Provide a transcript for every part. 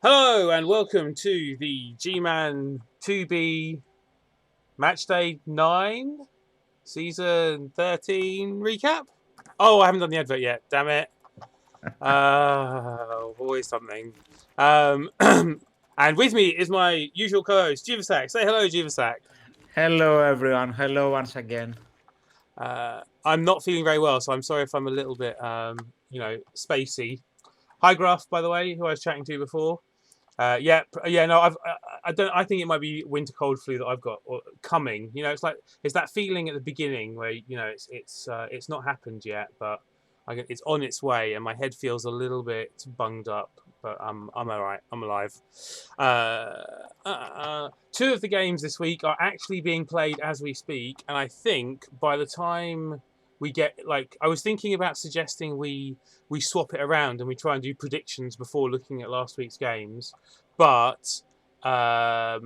Hello and welcome to the Gman 2B Matchday 9 Season 13 recap. Oh, I haven't done the advert yet, damn it. Always something. And with me is my usual co-host, Jivasak. Say hello, Jivasak. Hello, everyone. Hello once again. I'm not feeling very well, so I'm sorry if I'm a little bit, spacey. Hi, Gruff, by the way, who I was chatting to before. No, I don't. I think it might be winter cold flu that I've got or coming. It's that feeling at the beginning where it's not happened yet, but it's on its way, and my head feels a little bit bunged up. But I'm all right. I'm alive. Two of the games this week are actually being played as we speak, and I think by the time we get I was thinking about suggesting we swap it around and we try and do predictions before looking at last week's games, but I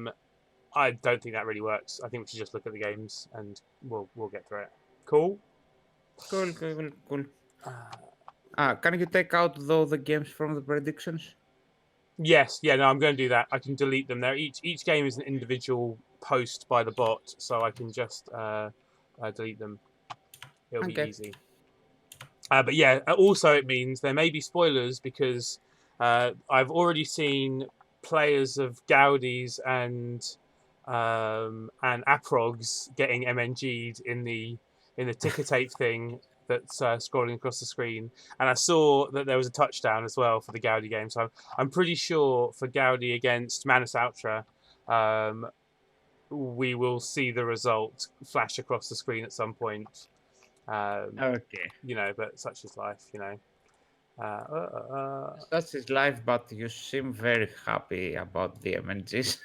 don't think that really works. I think we should just look at the games and we'll get through it. Cool. Cool. Can you take out though the games from the predictions? Yes, yeah, no, I'm going to do that. I can delete them. There, each game is an individual post by the bot, so I can just delete them. It'll be Okay. easy. But yeah, also it means there may be spoilers because I've already seen players of Gaudis and Aprogs getting MNG'd in the ticker tape thing that's scrolling across the screen, and I saw that there was a touchdown as well for the Gaudi game. So I'm pretty sure for Gaudi against Manus Ultra, we will see the result flash across the screen at some point. Okay. But such is life, That is life, but you seem very happy about the MNGs.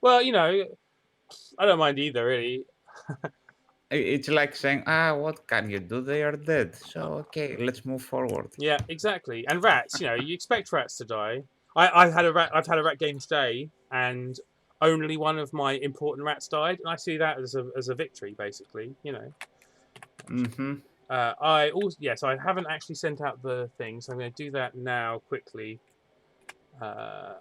Well, I don't mind either, really. It's like saying, what can you do? They are dead. So, okay, let's move forward. Yeah, exactly. And rats, you expect rats to die. I've had a rat game today, and only one of my important rats died, and I see that as a victory, basically. Mm-hmm. I also yes, I haven't actually sent out the thing, so I'm going to do that now quickly. Uh,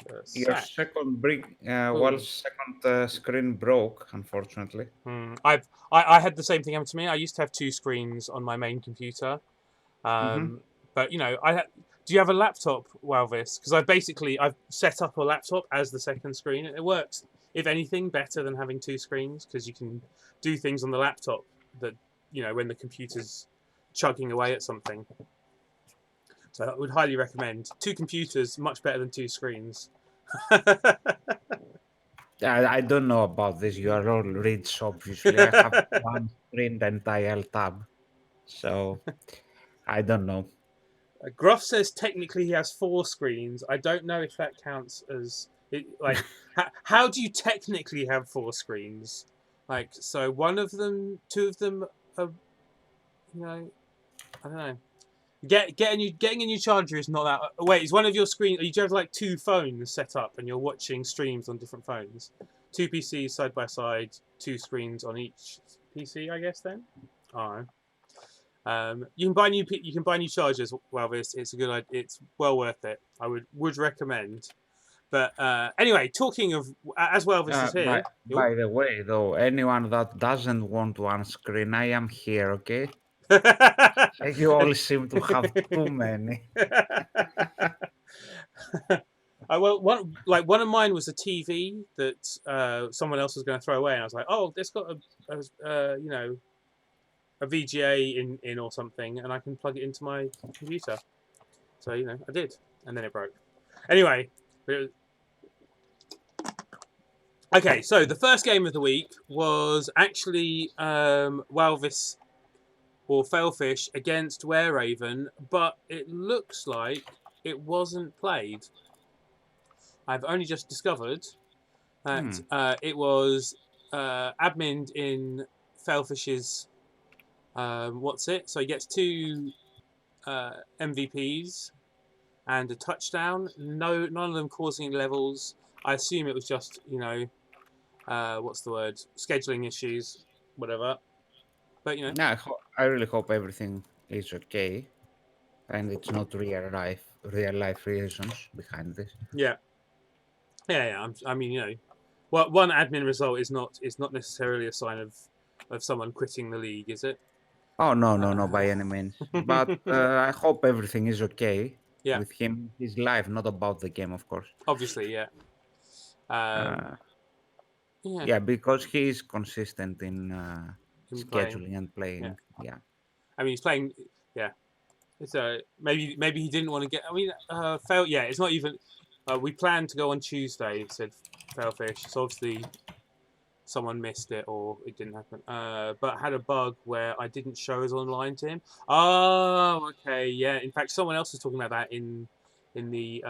with Your Sack. second Ooh. second screen broke, unfortunately. I had the same thing happen to me. I used to have two screens on my main computer, Mm-hmm. but do you have a laptop, Walvis? Because I've set up a laptop as the second screen, and it works. If anything, better than having two screens because you can do things on the laptop that when the computer's chugging away at something. So I would highly recommend two computers, much better than two screens. I don't know about this. You are all rich, obviously. I have one screen and IL tab. So I don't know. Gruff says technically he has four screens. I don't know if that counts as how do you technically have four screens? So one of them, two of them are, I don't know. Getting a new charger is not that. Wait, is one of your screen? You have two phones set up and you're watching streams on different phones. Two PCs side by side, two screens on each PC, I guess. Then, all right. You can buy new chargers. Well, it's a good. It's well worth it. I would recommend. But anyway, talking of as well, this is here. By the way, though, anyone that doesn't want one screen, I am here, okay? You all seem to have too many. One of mine was a TV that someone else was going to throw away, and I was like, oh, it's got a VGA in or something, and I can plug it into my computer. So I did, and then it broke. Anyway, okay. So the first game of the week was actually Walvis or Failfish against Wereraven, but it looks like it wasn't played. I've only just discovered that it was admin in Failfish's. So he gets two MVPs and a touchdown. No, none of them causing levels. I assume it was just what's the word? Scheduling issues, whatever. But Nah, I really hope everything is okay and it's not real life reasons behind this. Yeah, yeah. I mean, well, one admin result is not necessarily a sign of someone quitting the league, is it? Oh no, no, no, Uh, by any means. But I hope everything is okay yeah, with him. His life, not about the game, of course. obviously, yeah. Um, Uh, yeah, yeah, because he is consistent in him playing. scheduling and Yeah, playing. Yeah. I mean, he's playing. Yeah, so maybe he didn't want to get. I mean, fail. Yeah, it's not even. We planned to go on Tuesday. Said Failfish. So obviously someone missed it or it didn't happen. But had a bug where I didn't show us online to him. Oh, okay, yeah. In fact, someone else was talking about that in the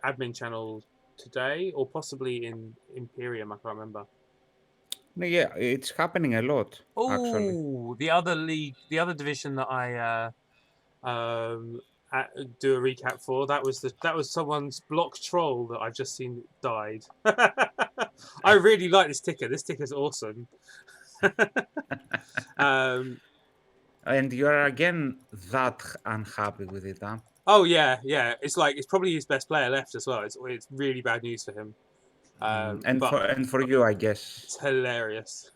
admin channel today, or possibly in Imperium. I can't remember. No, yeah, it's happening a lot, actually. Oh, the other league, the other division that I um, do a recap for. That was someone's block troll that I've just seen died. I really like this ticker. This ticker's awesome. um, And you are again that unhappy with it, huh? oh yeah, yeah. It's like it's probably his best player left as well. It's really bad news for him. But And for you, I guess. it's hilarious.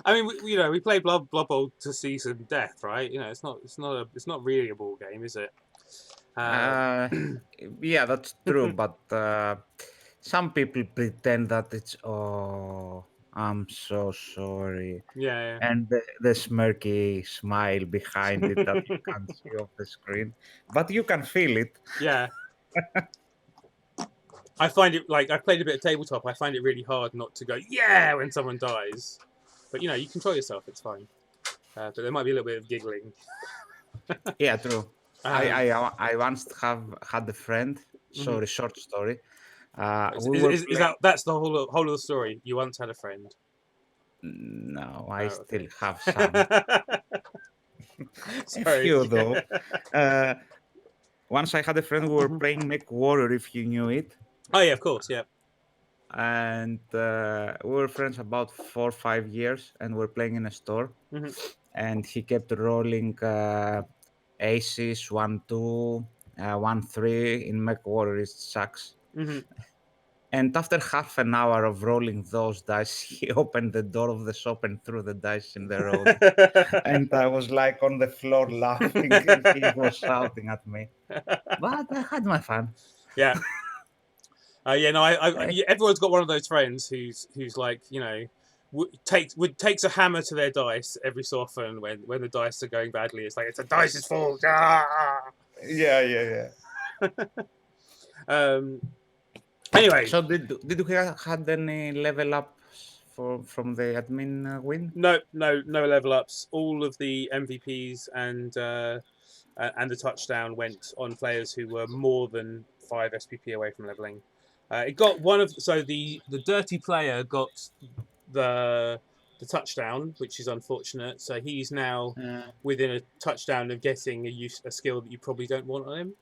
I mean, we play Blood Bowl to see some death, right? It's not really a ball game, is it? Um, Uh, yeah, that's true. But some people pretend that it's, oh, I'm so sorry. yeah, And the smirky smile behind it that you yeah. can't see off the screen, but you can feel it. Yeah, I find it like I've played a bit of tabletop. I find it really hard not to go yeah when someone dies, but you control yourself. It's fine. But there might be a little bit of giggling. Yeah, true. Um, I once have had a friend. mhm. Sorry, short story. We were Is playing. that that's the whole of the story? You once had a friend. No, I Oh, still okay. have some. A Sorry. few though. Uh, Once I had a friend, we were playing Mech Warrior, if you knew it, Oh yeah, of course, yeah. and we were friends about 4 or 5 years, and we're playing in a store. Hmm. And he kept rolling aces, 1, 2, 1, 3 in Mech Warrior. It sucks. Hmm. And after half an hour of rolling those dice, he opened the door of the shop and threw the dice in the road. And I was like on the floor laughing, and he was shouting at me. But I had my fun. Yeah. Yeah. No. Eh, Yeah, everyone's got one of those friends who's like takes a hammer to their dice every so often when the dice are going badly. It's like it's a dice's fault. Ah! Yeah, yeah, yeah. Um. Anyway, So did you had any level ups from the admin win? no level ups. All of the MVPs and the touchdown went on players who were more than 5 SPP away from leveling. It got one of so the dirty player got the touchdown, which is unfortunate. So he's now Uh, within a touchdown of getting a skill that you probably don't want on him.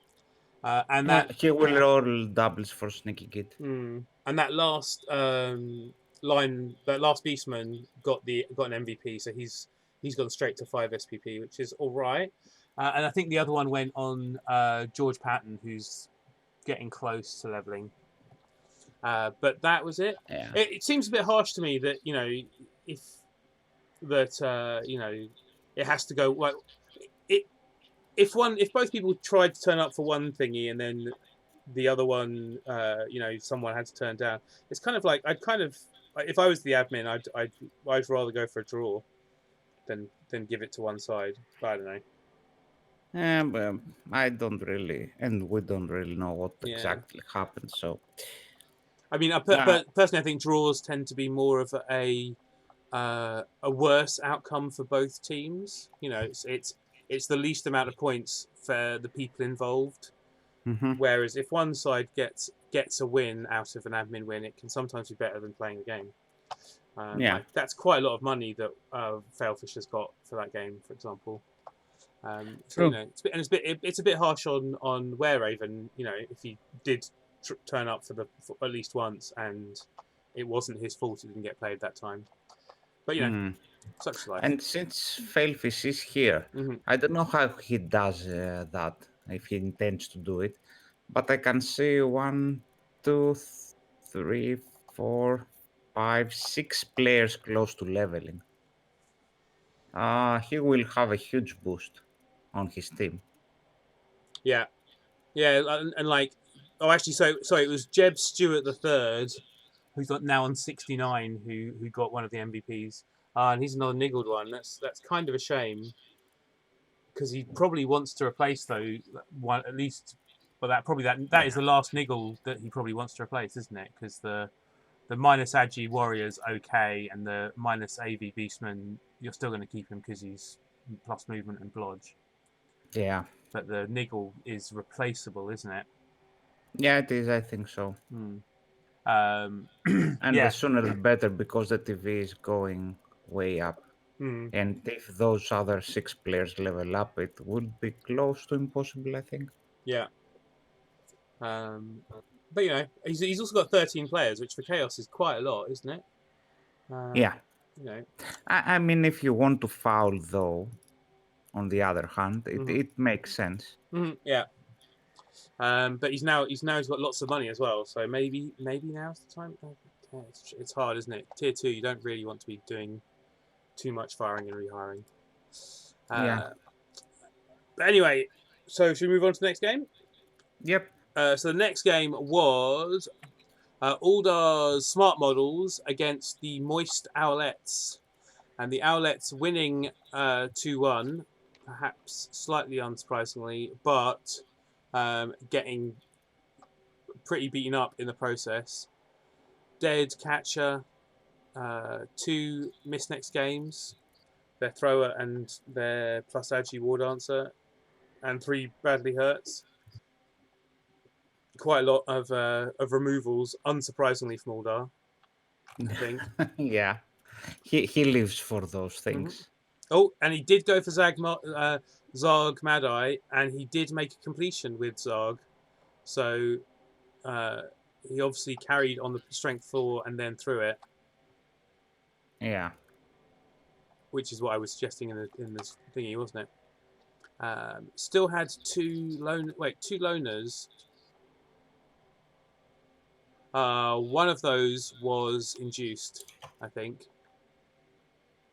And that he will roll doubles for sneaky kid. and that last that last beastman got an MVP. So he's gone straight to 5 SPP, which is all right. And I think the other one went on George Patton, who's getting close to leveling. But that was it. Yeah. It seems a bit harsh to me that if that it has to go like it if both people tried to turn up for one thingy and then the other one someone had to turn down. It's kind of like if I was the admin, I'd rather go for a draw than give it to one side. But I don't know. But I don't really, and we don't really know what Yeah. exactly happened. So, I mean, uh, personally, I think draws tend to be more of a worse outcome for both teams. It's the least amount of points for the people involved. mhm. Whereas if one side gets a win out of an admin win, it can sometimes be better than playing a game. Yeah, Like that's quite a lot of money that Failfish has got for that game, for example. So true. it's a bit harsh on Wereraven. If he did turn up for at least once and it wasn't his fault he didn't get played that time. But Mm. Such life. And since Failfish is here, Mm-hmm. I don't know how he does that, if he intends to do it, but I can see 1, 2, 3, 4, 5, 6 players close to leveling. He will have a huge boost on his team. Yeah, yeah, and like, oh, actually, so it was Jeb Stewart the third, who's got now on 69, who got one of the MVPs, and he's another niggled one. That's kind of a shame because he probably wants to replace those one at least. But that is the last niggle that he probably wants to replace, isn't it? Because the minus Agi Warrior's okay, and the minus AV Beastman, you're still going to keep him because he's plus movement and blodge. Yeah. But the niggle is replaceable, isn't it? Yeah, it is. I think so. Hmm. And the Yeah. sooner the better because the TV is going way up. Hmm. And if those other 6 players level up, it would be close to impossible, I think. Yeah. But you know, he's also got 13 players, which for Chaos is quite a lot, isn't it? Yeah. You know. I mean, if you want to foul, though, on the other hand, Mm-hmm. it makes sense. Mm-hmm. Yeah. But he's got lots of money as well, so maybe now's the time. Yeah, it's hard, isn't it? Tier 2, you don't really want to be doing too much firing and rehiring. Yeah. But anyway, so should we move on to the next game? Yep. So the next game was Aldar's Smart Models against the Moist Owlets, and the Owlets winning 2-1, perhaps slightly unsurprisingly, but getting pretty beaten up in the process. Dead catcher, 2 missed next games, their thrower and their plus agi war dancer, and 3 badly hurts. Quite a lot of removals, unsurprisingly from Aldar, I think. Yeah. He lives for those things. Mm-hmm. Oh, and he did go for Zarg Madai, and he did make a completion with Zarg. So he obviously carried on the strength 4 and then threw it. Yeah. Which is what I was suggesting in this thingy, wasn't it? Still had 2 loners. One of those was induced, I think.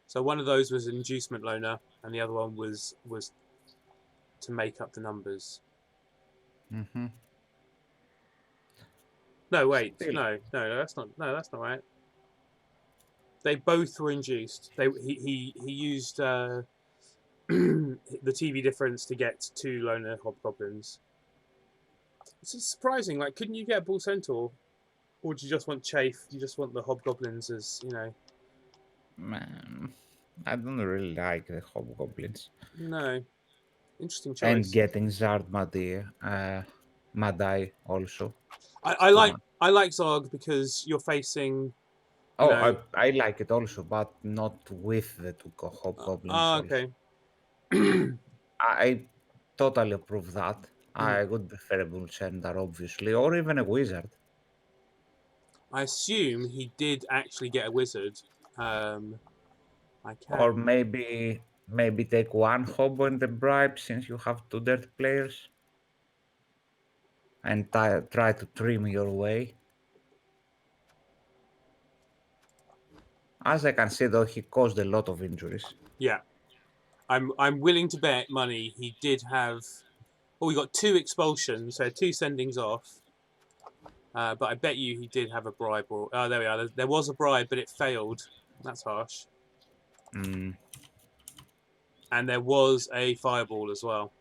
So one of those was an inducement loner, and the other one was to make up the numbers. Mm-hmm. No, wait, Still. no, that's not right. They both were induced. He used the TV difference to get 2 loner hobgoblins. It's surprising. Like, couldn't you get a bull centaur, or do you just want chafe? You just want the hobgoblins as Man, I don't really like the hobgoblins. No, interesting And choice. getting Zard Madai also. I like Zog because you're facing. Oh, I like it also, but not with the 2 hobgoblins also. Okay. I totally approve that. Mhm. I would prefer a bull centaur, obviously, or even a wizard. I assume he did actually get a wizard. I can't. Or maybe take 1 hobo and the bribe since you have 2 dirt players. And try to trim your way. As I can see, though, he caused a lot of injuries. Yeah, I'm willing to bet money he did have. Well, we got 2 expulsions, so 2 sendings off. But I bet you he did have a bribe. Or there we are. There was a bribe, but it failed. That's harsh. Mm. And there was a fireball as well.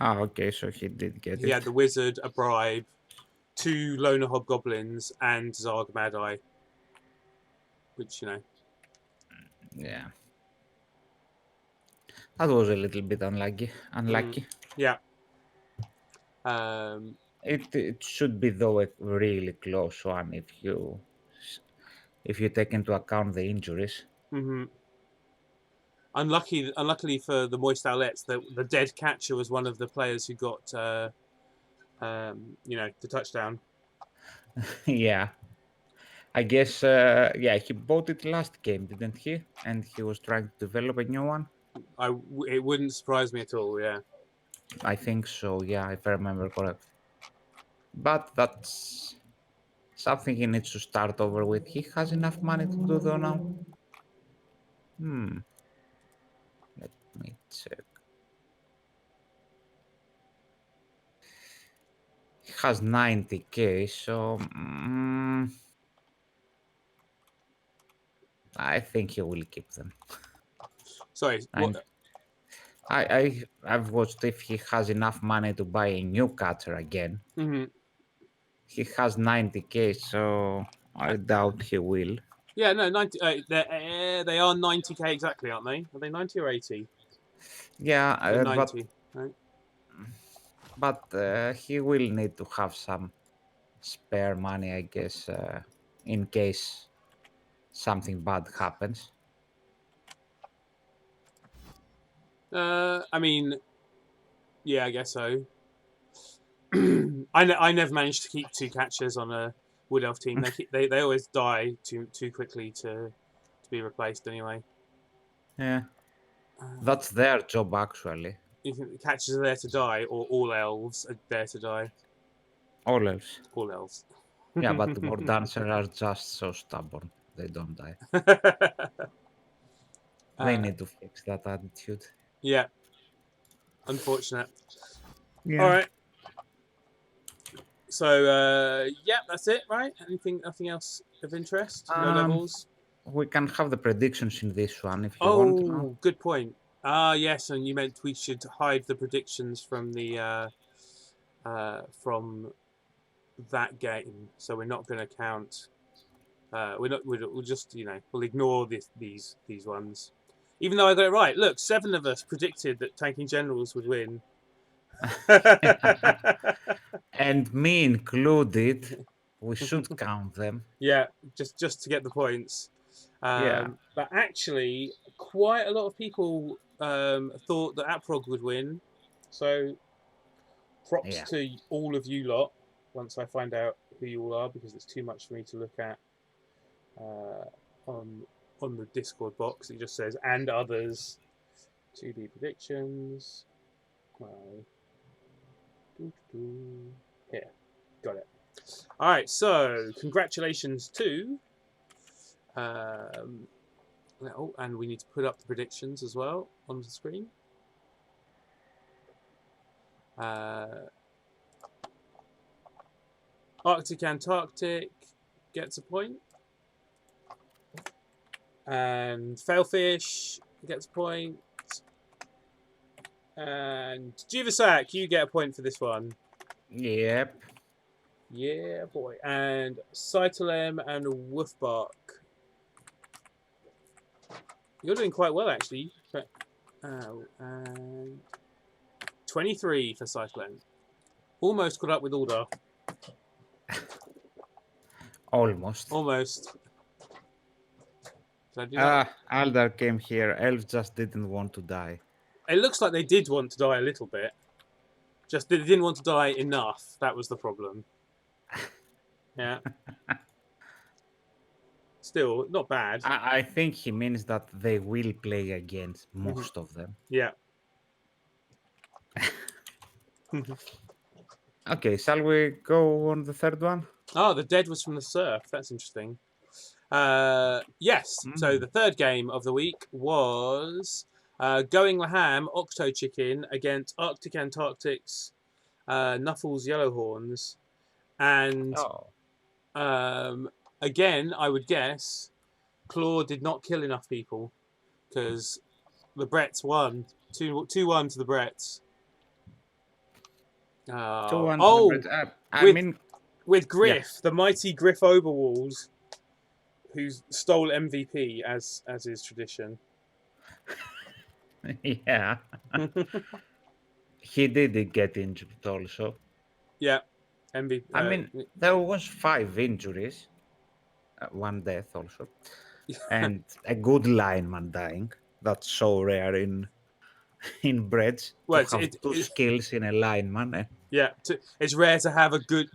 Okay, so he did get He it. had the wizard, a bribe, 2 loner hobgoblins, and Zarg Madai. Which Yeah. That was a little bit unlucky. Yeah. It should be though a really close one if you take into account the injuries. Mm-hmm. Unluckily for the Moist Owlets, the dead catcher was one of the players who got the touchdown. Yeah. I guess, he bought it last game, didn't he? And he was trying to develop a new one. It wouldn't surprise me at all. Yeah. I think so, yeah, if I remember correct. But that's something he needs to start over with. He has enough money to do though now. Let me check. He has 90k, so I think he will keep them. Sorry. And What? I've watched if he has enough money to buy a new cutter again. Mm-hmm. He has 90k, so I doubt he will. Yeah. No. 90. They are 90k exactly, aren't they? Are they 90 or 80? Yeah, They're but 90. Right. he will need to have some spare money, I guess, in case something bad happens. I mean, yeah, I guess so. I never managed to keep two catchers on a Wood Elf team. They always die too quickly to be replaced anyway. Yeah, Uh, that's their job actually. you think the catchers are there to die, or all elves are there to die? All else. All elves. Yeah, but the more dancers are just so stubborn. They don't die. They need to fix that attitude. Yeah, unfortunate. All Yeah. right. So yeah, that's it, right? Nothing else of interest? No levels. We can have the predictions in this one if you want. No? Oh, good point. Yes, and you meant we should hide the predictions from the from that game, so we're not going to count. We're not. We'll just we'll ignore these ones, even though I got it right. Look, 7 of us predicted that Tanking Generals would win. And me included. We should count them. Yeah, just to get the points. Yeah. But actually, quite a lot of people thought that Aprog would win. So props Yeah. to all of you lot. Once I find out who you all are, because it's too much for me to look at on the Discord box. It just says and others. 2D predictions. Here, got it. All right, so congratulations to. And we need to put up the predictions as well on the screen. Arctic Antarctic gets a point. And Failfish gets a point. And Juvasac, you get a point for this one. Yep. Yeah, boy. And Cytalem and Wolfbark. You're doing quite well, actually. And 23 for Cytalem. Almost caught up with Aldar. Almost. Almost. Did I do that? Aldar came here. Elf just didn't want to die. It looks like they did want to die a little bit. Just they didn't want to die enough. That was the problem. Yeah. Still, not bad. I think he means that they will play against most of them. Yeah. Okay, shall we go on the third one? Oh, the dead was from the surf. That's interesting. Yes. So the third game of the week was Going Laham Octo Chicken against Arctic Antarctic's Nuffles Yellowhorns. And again, I would guess Claw did not kill enough people because the Bretts won. 2-1 to the Bretts. 2-1 with Griff, the mighty Griff Oberwalls, who stole MVP as is tradition. Yeah. He did get injured also. Yeah, MVP. There was 5 injuries, 1 death also, and a good lineman dying. That's so rare in Breads to have 2 skills in a lineman. Yeah, it's rare to have a good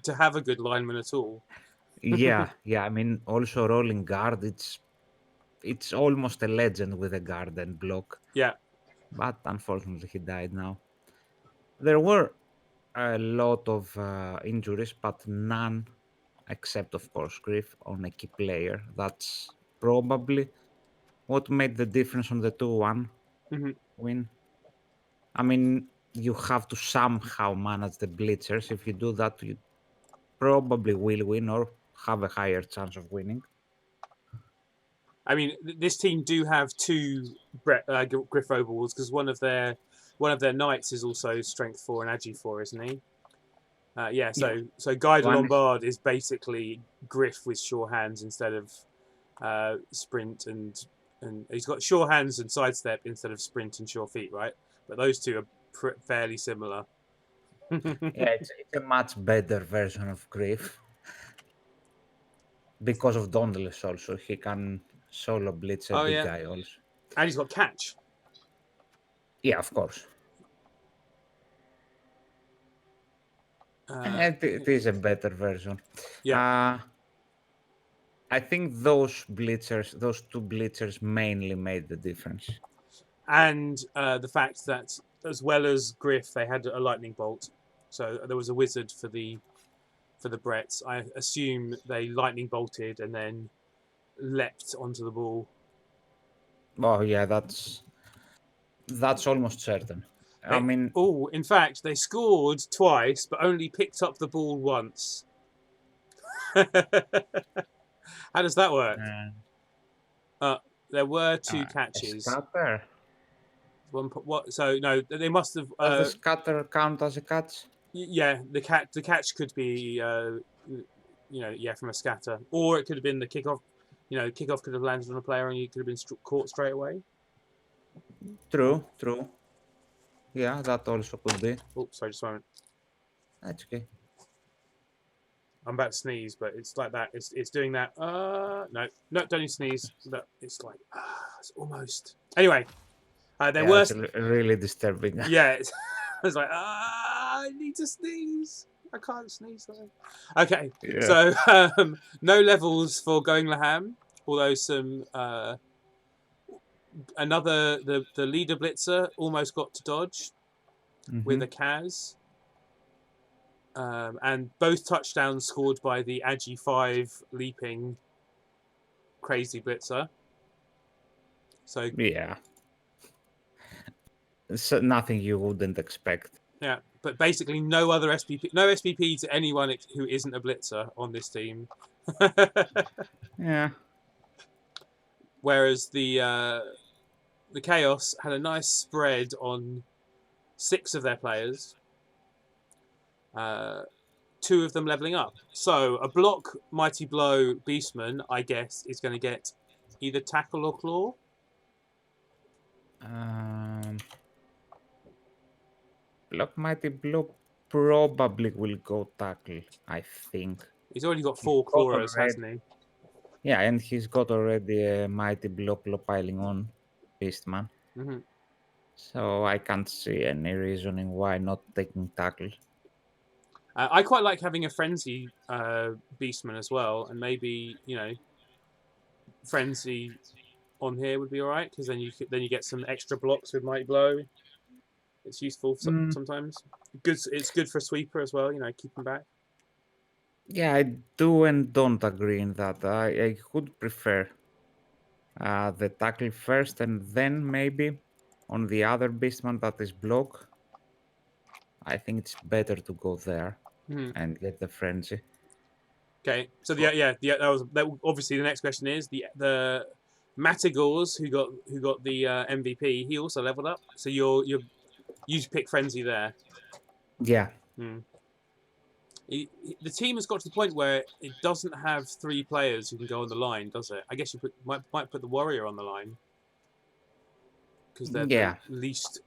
lineman at all. Yeah, yeah. I mean, also rolling guard. It's almost a legend with a guard and block. Yeah. But unfortunately, he died now. There were a lot of injuries, but none, except of course Griff, on a key player. That's probably what made the difference on the 2-1 Hmm. win. I mean, you have to somehow manage the blitzers. If you do that, you probably will win or have a higher chance of winning. I mean, this team do have two Griff overalls because one of their knights is also strength 4 and agi 4, isn't he? Yeah. Yeah. So Guy de One is Lombard is basically Griff with sure hands instead of sprint and he's got sure hands and sidestep instead of sprint and sure feet, right? But those two are fairly similar. yeah, it's a much better version of Griff because of Dauntless also. He can solo blitz a Oh big yeah, guy also. and he's got catch. Yeah, of course. It is a better version. Yeah, Uh, I think those two blitzers mainly made the difference. and the fact that as well as Griff, they had a lightning bolt. So there was a wizard for the Bretts. I assume they lightning bolted and then leapt onto the ball. Oh yeah, that's almost certain. I mean, In fact, they scored twice, but only picked up the ball once. How does that work? There were two a catches. scatter. What? So no, they must have. Does the scatter count as a catch? Yeah, the catch could be, yeah, from a scatter, or it could have been the kickoff. Kickoff could have landed on a player and you could have been caught straight away. True, true. Yeah, that also could be. Oh, sorry, just a moment. That's okay. I'm about to sneeze, but it's like that. It's doing that. No, don't need to sneeze. But it's like it's almost. Anyway, there Yeah, were. it's really disturbing. Yeah, it's like I need to sneeze. I can't sneeze though. Okay, Yeah. so no levels for Going Laham, although some another the leader blitzer almost got to dodge with a Kaz. And both touchdowns scored by the Agi 5 leaping crazy blitzer. So yeah, so nothing you wouldn't expect. yeah, but basically no other SPP, no SPP to anyone who isn't a blitzer on this team. Yeah. Whereas the Chaos had a nice spread on 6 of their players. 2 of them leveling up. So a block Mighty Blow Beastman, I guess, is going to get either tackle or claw. Block Mighty Blow probably will go tackle, I think. He's already got 4 clawers, hasn't he? Yeah, and he's got already a Mighty Blow piling on Beastman. Mm-hmm. So I can't see any reasoning why not taking tackle. I quite like having a frenzy Beastman as well, and maybe frenzy on here would be all right because then you get some extra blocks with Mighty Blow. It's useful sometimes. It's good for a sweeper as well. Keep him back. Yeah, I do and don't agree in that. I would prefer the tackle first, and then maybe on the other Beastman that is block. I think it's better to go there and get the frenzy. Okay, so that obviously the next question is the Matigors who got the MVP. He also leveled up. So you pick frenzy there. Yeah. The team has got to the point where it doesn't have 3 players who can go on the line, does it? I guess you might put the warrior on the line because they're the least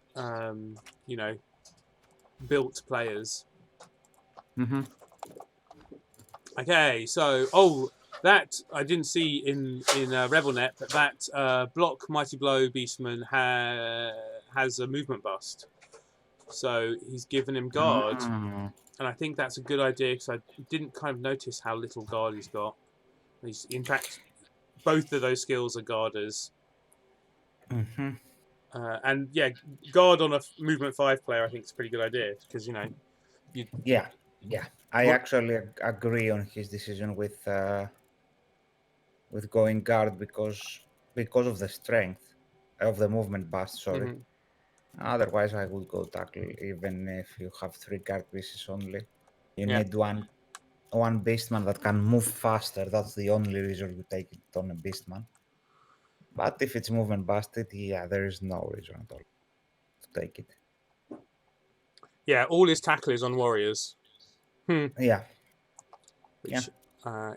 built players. Mm-hmm. Okay, so that I didn't see in RebelNet, but that block Mighty Blow Beastman has a movement bust, so he's given him guard. and I think that's a good idea because I didn't kind of notice how little guard he's got. In fact, both of those skills are guarders. Mm-hmm. And yeah, guard on a movement 5 player I think is a pretty good idea because you Yeah. I what actually agree on his decision with going guard because of the strength of the movement bust. Sorry. mhm, Otherwise, I would go tackle even if you have 3 guard pieces only. You yeah. need one beastman that can move faster. That's the only reason you take it on a beastman. But if it's movement busted, yeah, there is no reason at all to take it. Yeah, all his tackle is on warriors. Yeah, yeah. Which,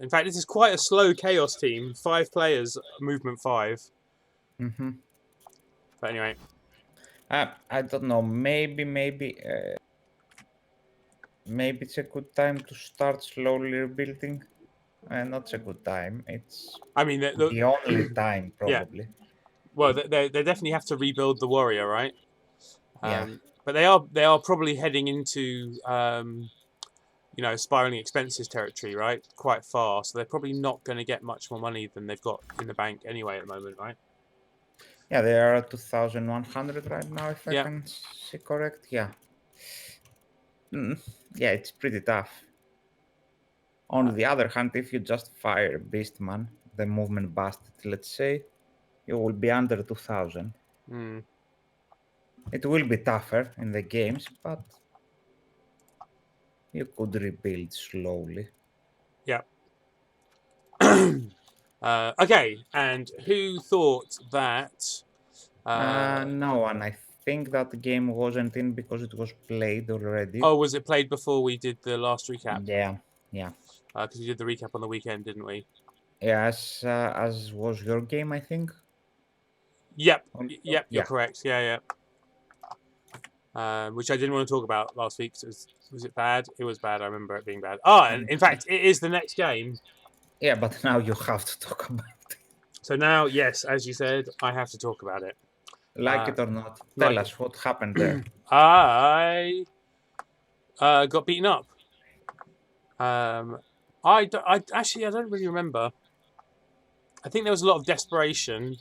in fact, this is quite a slow chaos team. 5 players, movement 5. Mm-hmm. But anyway, I don't know. Maybe it's a good time to start slowly rebuilding. Not a good time. It's I mean, the only time, yeah. probably. Well, they definitely have to rebuild the warrior, right? Yeah. But they are probably heading into spiraling expenses territory, right? Quite far, so they're probably not going to get much more money than they've got in the bank anyway at the moment, right? Yeah, they are at 2,100 right now, if I Yeah, can see correct. Yeah. Mm, yeah, it's pretty tough. uh, On the other hand, if you just fire Beastman, the movement busted, let's say, you will be under 2,000. mm, It will be tougher in the games, but you could rebuild slowly. yeah. Okay, and who thought that? No one. I think that game wasn't in because it was played already. Oh, was it played before we did the last recap? Yeah, yeah. Because we did the recap on the weekend, didn't we? Yes, as was your game, I think. Yep, Also. yep, you're Yeah. correct. Yeah, yeah. Which I didn't want to talk about last week. Was it bad? It was bad. I remember it being bad. And in fact, it is the next game. Yeah, but now you have to talk about it. So now, yes, as you said, I have to talk about it. Like it or not. Tell Like it. us what happened there. I got beaten up. I actually I don't really remember. I think there was a lot of desperation.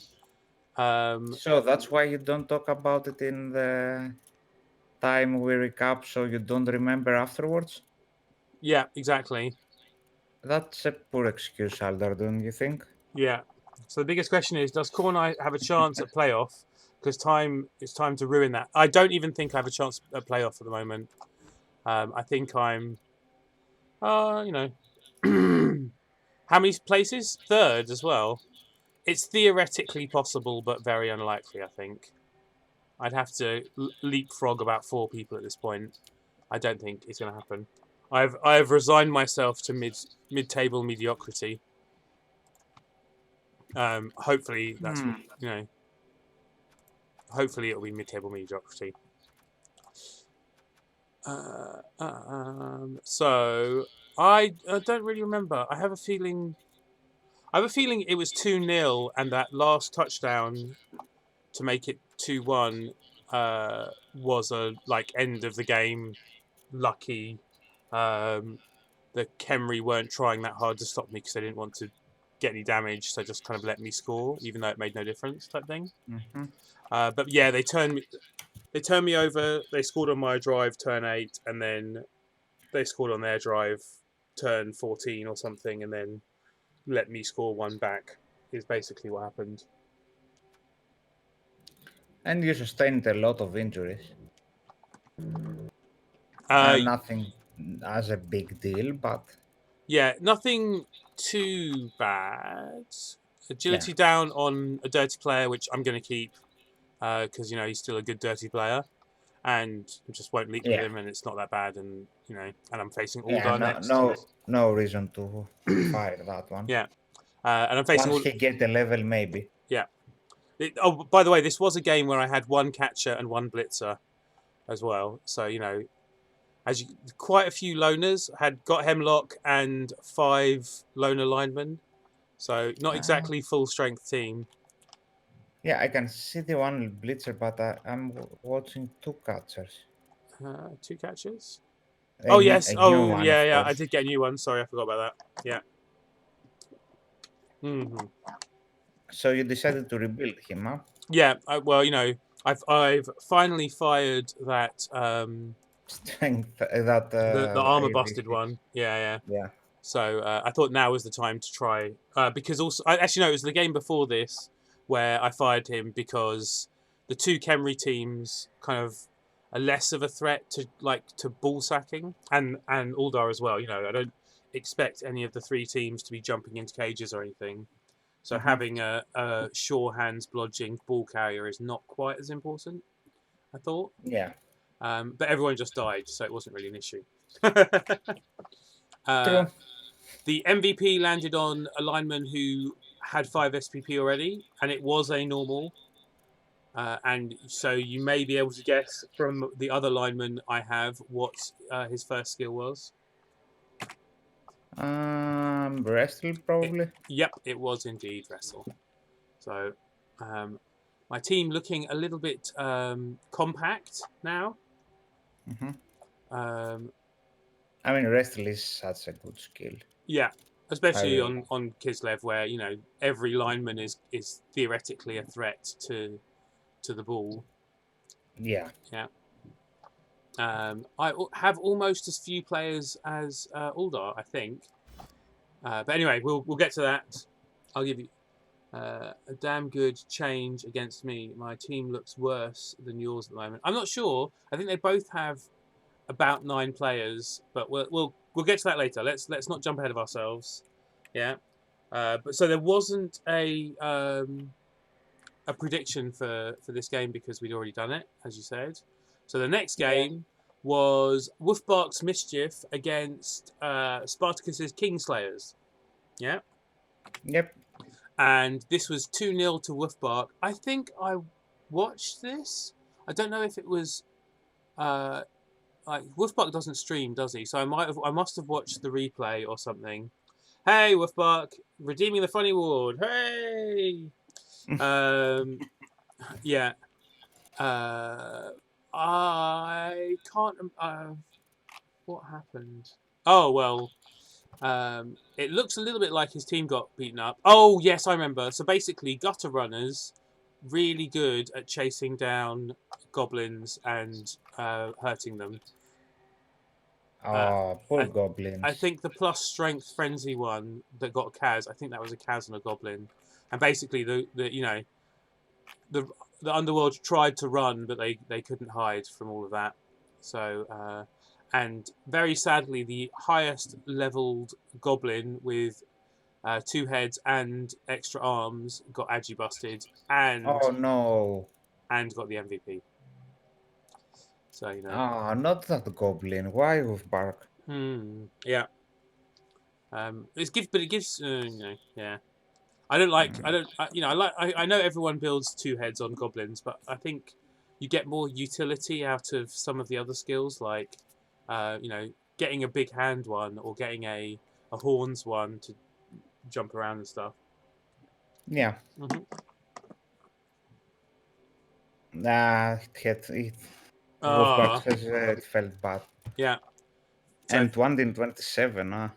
So that's why you don't talk about it in the time we recap so you don't remember afterwards? Yeah, exactly. That's a poor excuse, Aldar, don't you think? Yeah. So the biggest question is, does Cornite have a chance at playoff? Because it's time to ruin that. I don't even think I have a chance at playoff at the moment. I think I'm, uh, you know, how many places? Third as well. It's theoretically possible, but very unlikely. I think I'd have to leapfrog about 4 people at this point. I don't think it's going to happen. I've resigned myself to mid table mediocrity. Hopefully that's Hmm. hopefully it'll be mid table mediocrity. So I don't really remember. I have a feeling it was 2-0 and that last touchdown to make it 2-1 was a end of the game lucky. The Kemry weren't trying that hard to stop me because they didn't want to get any damage, so just kind of let me score, even though it made no difference, type thing. Mm-hmm. But yeah, they turned me over. They scored on my drive, turn 8, and then they scored on their drive, turn 14 or something, and then let me score one back. Is basically what happened. And you sustained a lot of injuries. Uh, Nothing as a big deal, but yeah, nothing too bad. yeah. Agility down on a dirty player, which I'm going to keep because he's still a good dirty player, and just won't leak with Yeah. him, and it's not that bad, and and I'm facing Yeah, Uldar no, next. no reason to fire that one. Yeah, and I'm facing Once all. he get a level, maybe. Yeah. By the way, this was a game where I had one catcher and one blitzer as well. So quite a few loners had got Hemlock and 5 loner linemen. So not Uh, exactly full strength team. yeah, I can see the one blitzer, but I'm watching 2 catchers. 2 catchers. Oh yes. A new Oh one, yeah, of yeah. I course. did get a new one. Sorry, I forgot about that. Yeah. Hmm. So you decided to rebuild him, huh? Yeah. Well, I've finally fired that Strength, that the armor busted 86. one. Yeah, yeah. Yeah. So I thought now was the time to try because also actually no, it was the game before this where I fired him because the two Khemri teams kind of are less of a threat to ball sacking and Uldar as well. I don't expect any of the three teams to be jumping into cages or anything. So Hmm. having a sure hands blodging ball carrier is not quite as important, I thought. Yeah. But everyone just died, so it wasn't really an issue. uh, True. the MVP landed on a lineman who had 5 SPP already, and it was a normal. And so you may be able to guess from the other lineman I have what his first skill was. Wrestle probably. Yep, it was indeed wrestle. So um, my team looking a little bit compact now. Hmm. Um, I mean, wrestle is such a good skill. yeah, I especially really. on Kislev, where every lineman is theoretically a threat to the ball. Yeah. Yeah. I have almost as few players as Uldar, I think. But anyway, we'll get to that. I'll give you a damn good change against me. My team looks worse than yours at the moment. I'm not sure. I think they both have about 9 players, but we'll get to that later. Let's not jump ahead of ourselves. Yeah. But so there wasn't a prediction for this game because we'd already done it, as you said. So the next Yeah. game was Wolfbark's Mischief against Spartacus's Kingslayers. Yeah. Yep. And this was 2-0 to Wolfbark. I think I watched this. I don't know if it was like Wolfbark doesn't stream, does he? So I must have watched the replay or something. Hey, Wolfbark, redeeming the funny ward. Hey. Um, yeah. I can't. What happened? Oh well. It looks a little bit like his team got beaten up. Oh yes, I remember. So basically, gutter runners really good at chasing down goblins and hurting them. Oh, poor I I goblins. think the plus strength frenzy one that got Kaz. I think that was a Kaz and a goblin. And basically, the the underworld tried to run, but they couldn't hide from all of that. So and very sadly, the highest leveled goblin with 2 heads and extra arms got agi busted Oh no. and got the MVP. So Ah, not that goblin. Why with bark? yeah. But it gives yeah. I don't like. I Mm. don't. I like. I know everyone builds 2 heads on goblins, but I think you get more utility out of some of the other skills, like getting a big hand one or getting a horns one to jump around and stuff. Yeah. Hmm. Nah, it Wolfbark Ah, says it felt bad. yeah. So And 1 in 27, huh?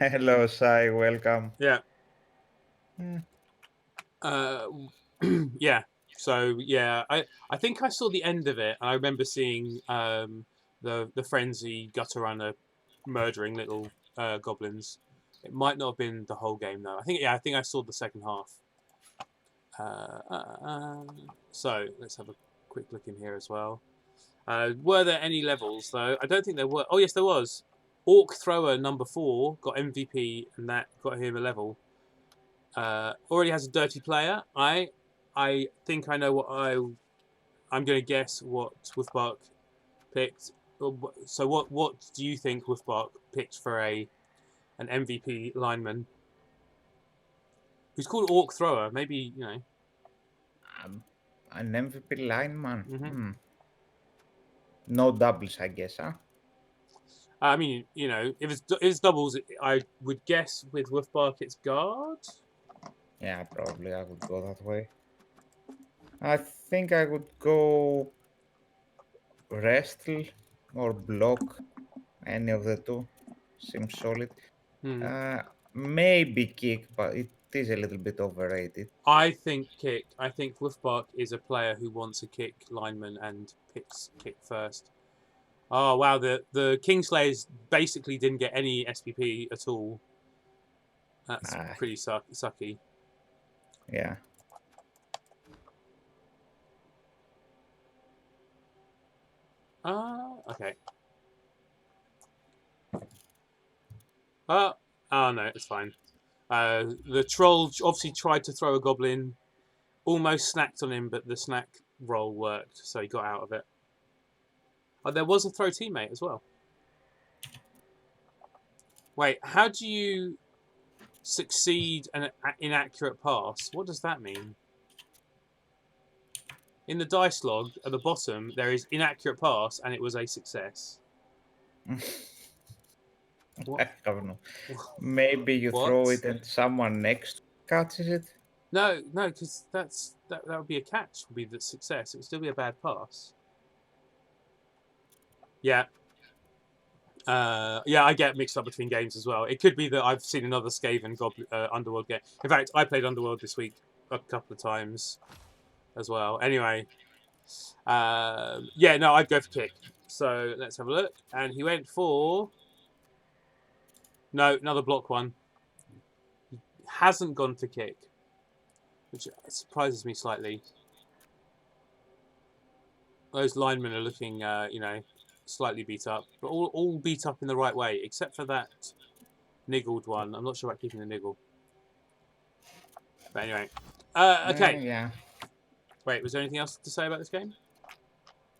Hello, Sai, welcome. yeah. Hmm. Uh, yeah. So yeah, I think I saw the end of it, and I remember seeing the frenzy gutter runner murdering little goblins. It might not have been the whole game though. I think I saw the second half. So let's have a quick look in here as well. Were there any levels though? I don't think there were. Oh yes, there was. Orc thrower number 4 got MVP, and that got him a level. Already has a dirty player. I think I know what I'm going to guess what Wolfbark picked. So what do you think Wolfbark picked for an MVP lineman who's called Orc Thrower? Maybe Um, an MVP lineman. Mm-hmm. No doubles, I guess, huh? I mean, if it's doubles, I would guess with Wolfbark it's guard. Yeah, probably I would go that way. I think I would go. wrestle or block. Any of the two seems solid. Maybe kick, but it is a little bit overrated. I think kick. I think Wolfbark is a player who wants to kick lineman and picks kick first. Oh wow, the Kingslayers basically didn't get any SPP at all. That's pretty sucky. Yeah. Okay. Oh no, it's fine. The troll obviously tried to throw a goblin, almost snacked on him, but the snack roll worked, so he got out of it. Oh, there was a throw teammate as well. Wait, how do you succeed an inaccurate pass? What does that mean? In the dice log at the bottom, there is inaccurate pass, and it was a success. I don't know. Maybe you throw it and someone next catches it. No, because that would be a catch. Would be the success. It would still be a bad pass. Yeah. Yeah, I get mixed up between games as well. It could be that I've seen another Skaven Underworld game. In fact, I played Underworld this week a couple of times as well. Anyway, yeah, no, I'd go for kick. So let's have a look. And he went for another block one. He hasn't gone for kick, which surprises me slightly. Those linemen are looking, slightly beat up, but all beat up in the right way, except for that niggled one. I'm not sure about keeping the niggle. But anyway, okay. Yeah. Wait, was there anything else to say about this game?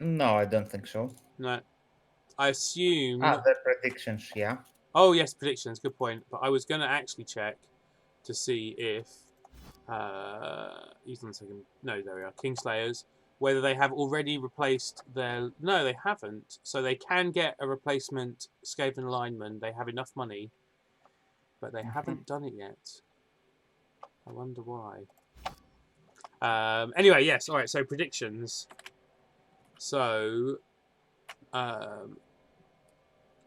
No, I don't think so. No. I assume. The predictions, yeah. Oh yes, predictions. Good point. But I was going to actually check to see if. Use 1 second. No, there we are. Kingslayers. Whether they have already replaced their... No, they haven't. So they can get a replacement Skaven lineman. They have enough money. But they haven't done it yet. I wonder why. Anyway, yes. All right, so predictions. So...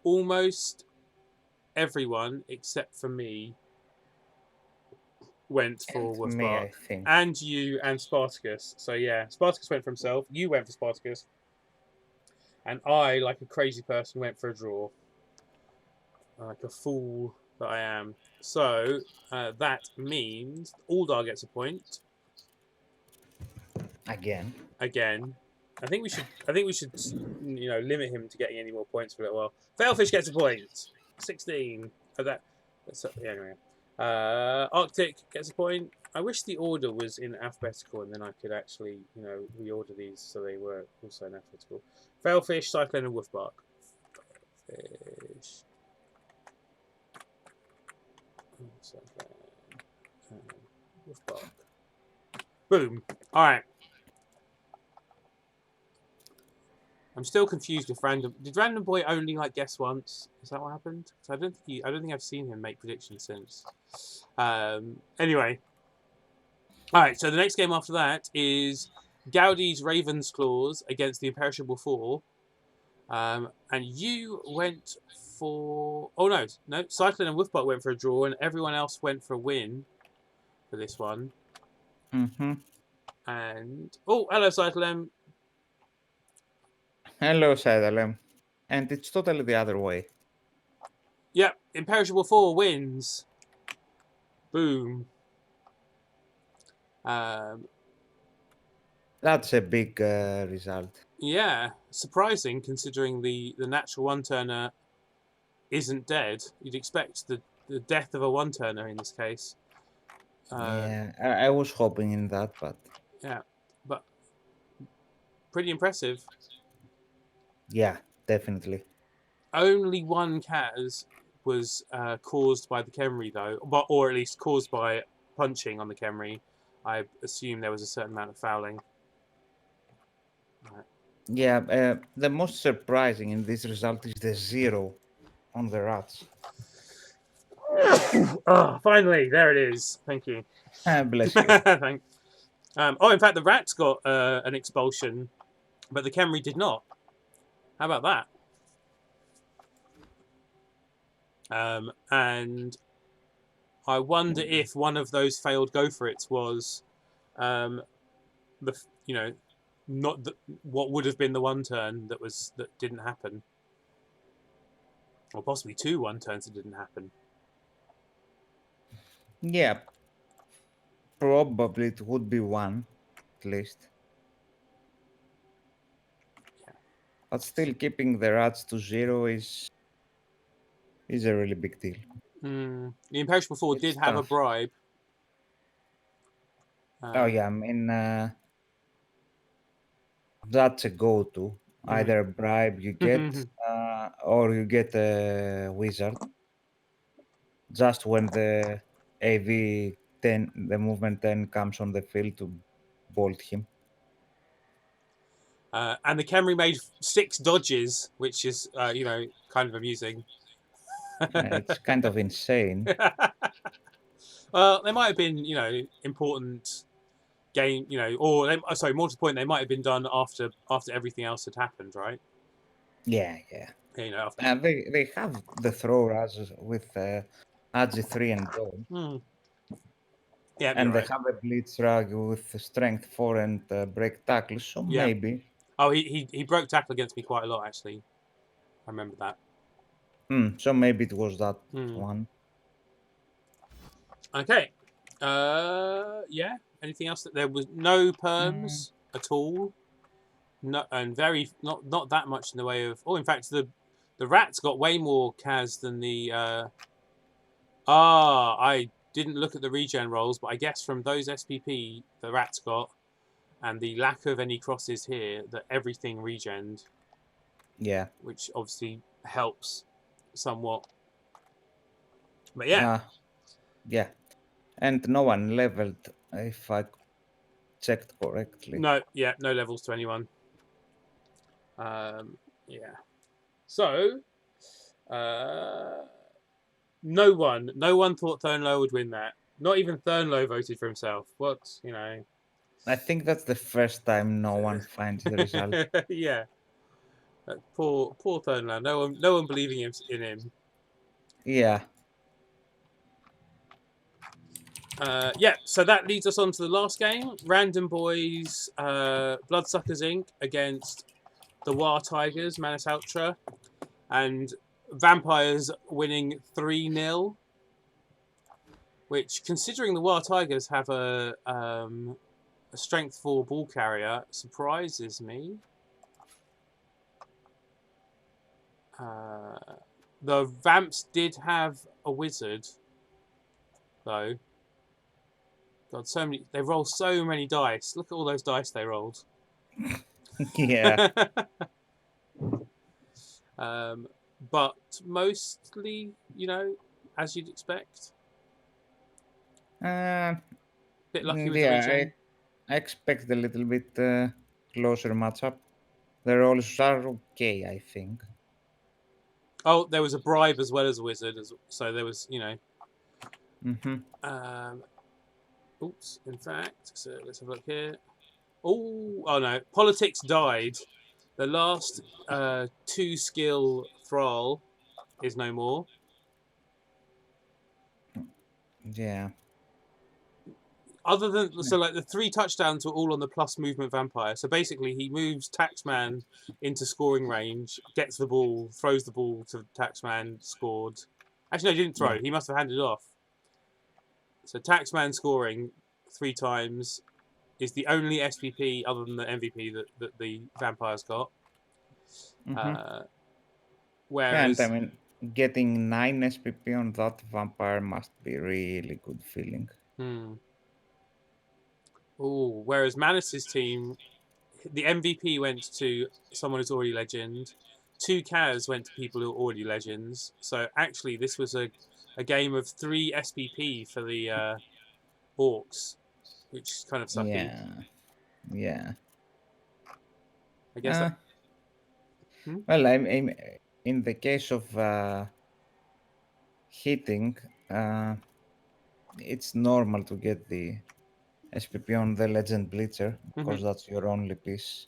almost everyone, except for me, went for Wolfbark. And you and Spartacus. So yeah, Spartacus went for himself. You went for Spartacus. And I, like a crazy person, went for a draw. Like a fool that I am. So that means Aldar gets a point. Again. I think we should limit him to getting any more points for a little while. Failfish gets a point. 16. Anyway. Arctic gets a point. I wish the order was in alphabetical, and then I could actually, reorder these so they were also in alphabetical. Failfish, Cyclone, and Wolfbark. Failfish. Cyclone. Wolfbark. Boom. All right. I'm still confused with Random. Did Random Boy only guess once? Is that what happened? I don't think I've seen him make predictions since. Anyway, all right. So the next game after that is Gaudi's Raven's Claws against the Imperishable Four, and you went for Cyclone and Wolfbark went for a draw, and everyone else went for a win for this one. And hello, Cyclone. Hello, Cyclone. And it's totally the other way. Yep, Imperishable 4 wins. Boom. That's a big result. Yeah, surprising considering the natural one-turner isn't dead. You'd expect the death of a one-turner in this case. Yeah, I was hoping in that, but... Yeah, but pretty impressive. Yeah, definitely. Only one Kaz was caused by the Khemri, though, or at least caused by punching on the Khemri. I assume there was a certain amount of fouling. Right. Yeah, the most surprising in this result is the 0 on the rats. Oh, finally, there it is. Thank you. Bless you. Thanks. In fact, the rats got an expulsion, but the Khemri did not. How about that? And I wonder if one of those failed go for it was the not the, what would have been the one turn that didn't happen, or possibly 2 one turns that didn't happen. Yeah, probably it would be one, at least. Yeah. But still, keeping the rats to 0 is a really big deal. The Imperishable Four It's did have a tough. bribe. Oh yeah, I mean that's a go-to. Mm. Either a bribe you get, or you get a wizard. Just when the AV 10, the movement 10 comes on the field to bolt him. And the Camry made 6 dodges, which is kind of amusing. It's kind of insane. Well, there might have been important game, or sorry, more to the point, they might have been done after everything else had happened, right? Yeah, yeah. After. They have the throw as with Agi 3 and Dome. Yeah, you're And they right. have a blitz rag with strength 4 and break tackle, so Yeah. maybe. Oh, he broke tackle against me quite a lot, actually. I remember that. So maybe it was that one. Okay. Yeah. Anything else? That there was no Mm, perms at all. No, and very not that much in the way of. Oh, in fact, the rats got way more Kaz than the. I didn't look at the regen rolls, but I guess from those SPP the rats got, and the lack of any crosses here, that everything regened, yeah. which obviously helps somewhat. But yeah, Yeah. And no one leveled, if I checked correctly. no levels to anyone. Yeah. So, uh, no one thought Thurnlow would win that. Not even Thurnlow voted for himself. What I think that's the first time no one finds the result. yeah, poor Thurnlow. No one believing in him. Yeah. Yeah, so that leads us on to the last game. Random Boys, Bloodsuckers Inc. against the War Tigers, Manus Ultra, and Vampires winning 3-0. Which, considering the War Tigers have a strength 4 ball carrier, surprises me. The Vamps did have a wizard, though. God, they roll so many dice. Look at all those dice they rolled. Yeah. But mostly, as you'd expect. Uh, Bit lucky with the yeah, regen. I expect a little bit closer matchup. The rolls are okay, I think. Oh, there was a bribe as well as a wizard, so there was, Mm-hmm. Oops, in fact, so let's have a look here. Oh no, politics died. The last 2 skill thrall is no more. Yeah. Other than like the 3 touchdowns were all on the plus movement vampire. So basically, he moves Taxman into scoring range, gets the ball, throws the ball to Taxman, scored. Actually, no, he didn't throw. Yeah. He must have handed it off. So Taxman scoring 3 times is the only SPP other than the MVP that the vampires got. Mm-hmm. Yeah, and I Whereas, mean, getting 9 SPP on that vampire must be really good feeling. whereas Manus's team, the MVP went to someone who's already legend. 2 Kaz went to people who are already legends. So actually, this was a game of 3 SPP for the Orcs, which is kind of sucky. Yeah. Yeah. I guess that. Uh, well, I'm in the case of hitting, it's normal to get the SPP on the Legend Blitzer Mm-hmm. because that's your only piece.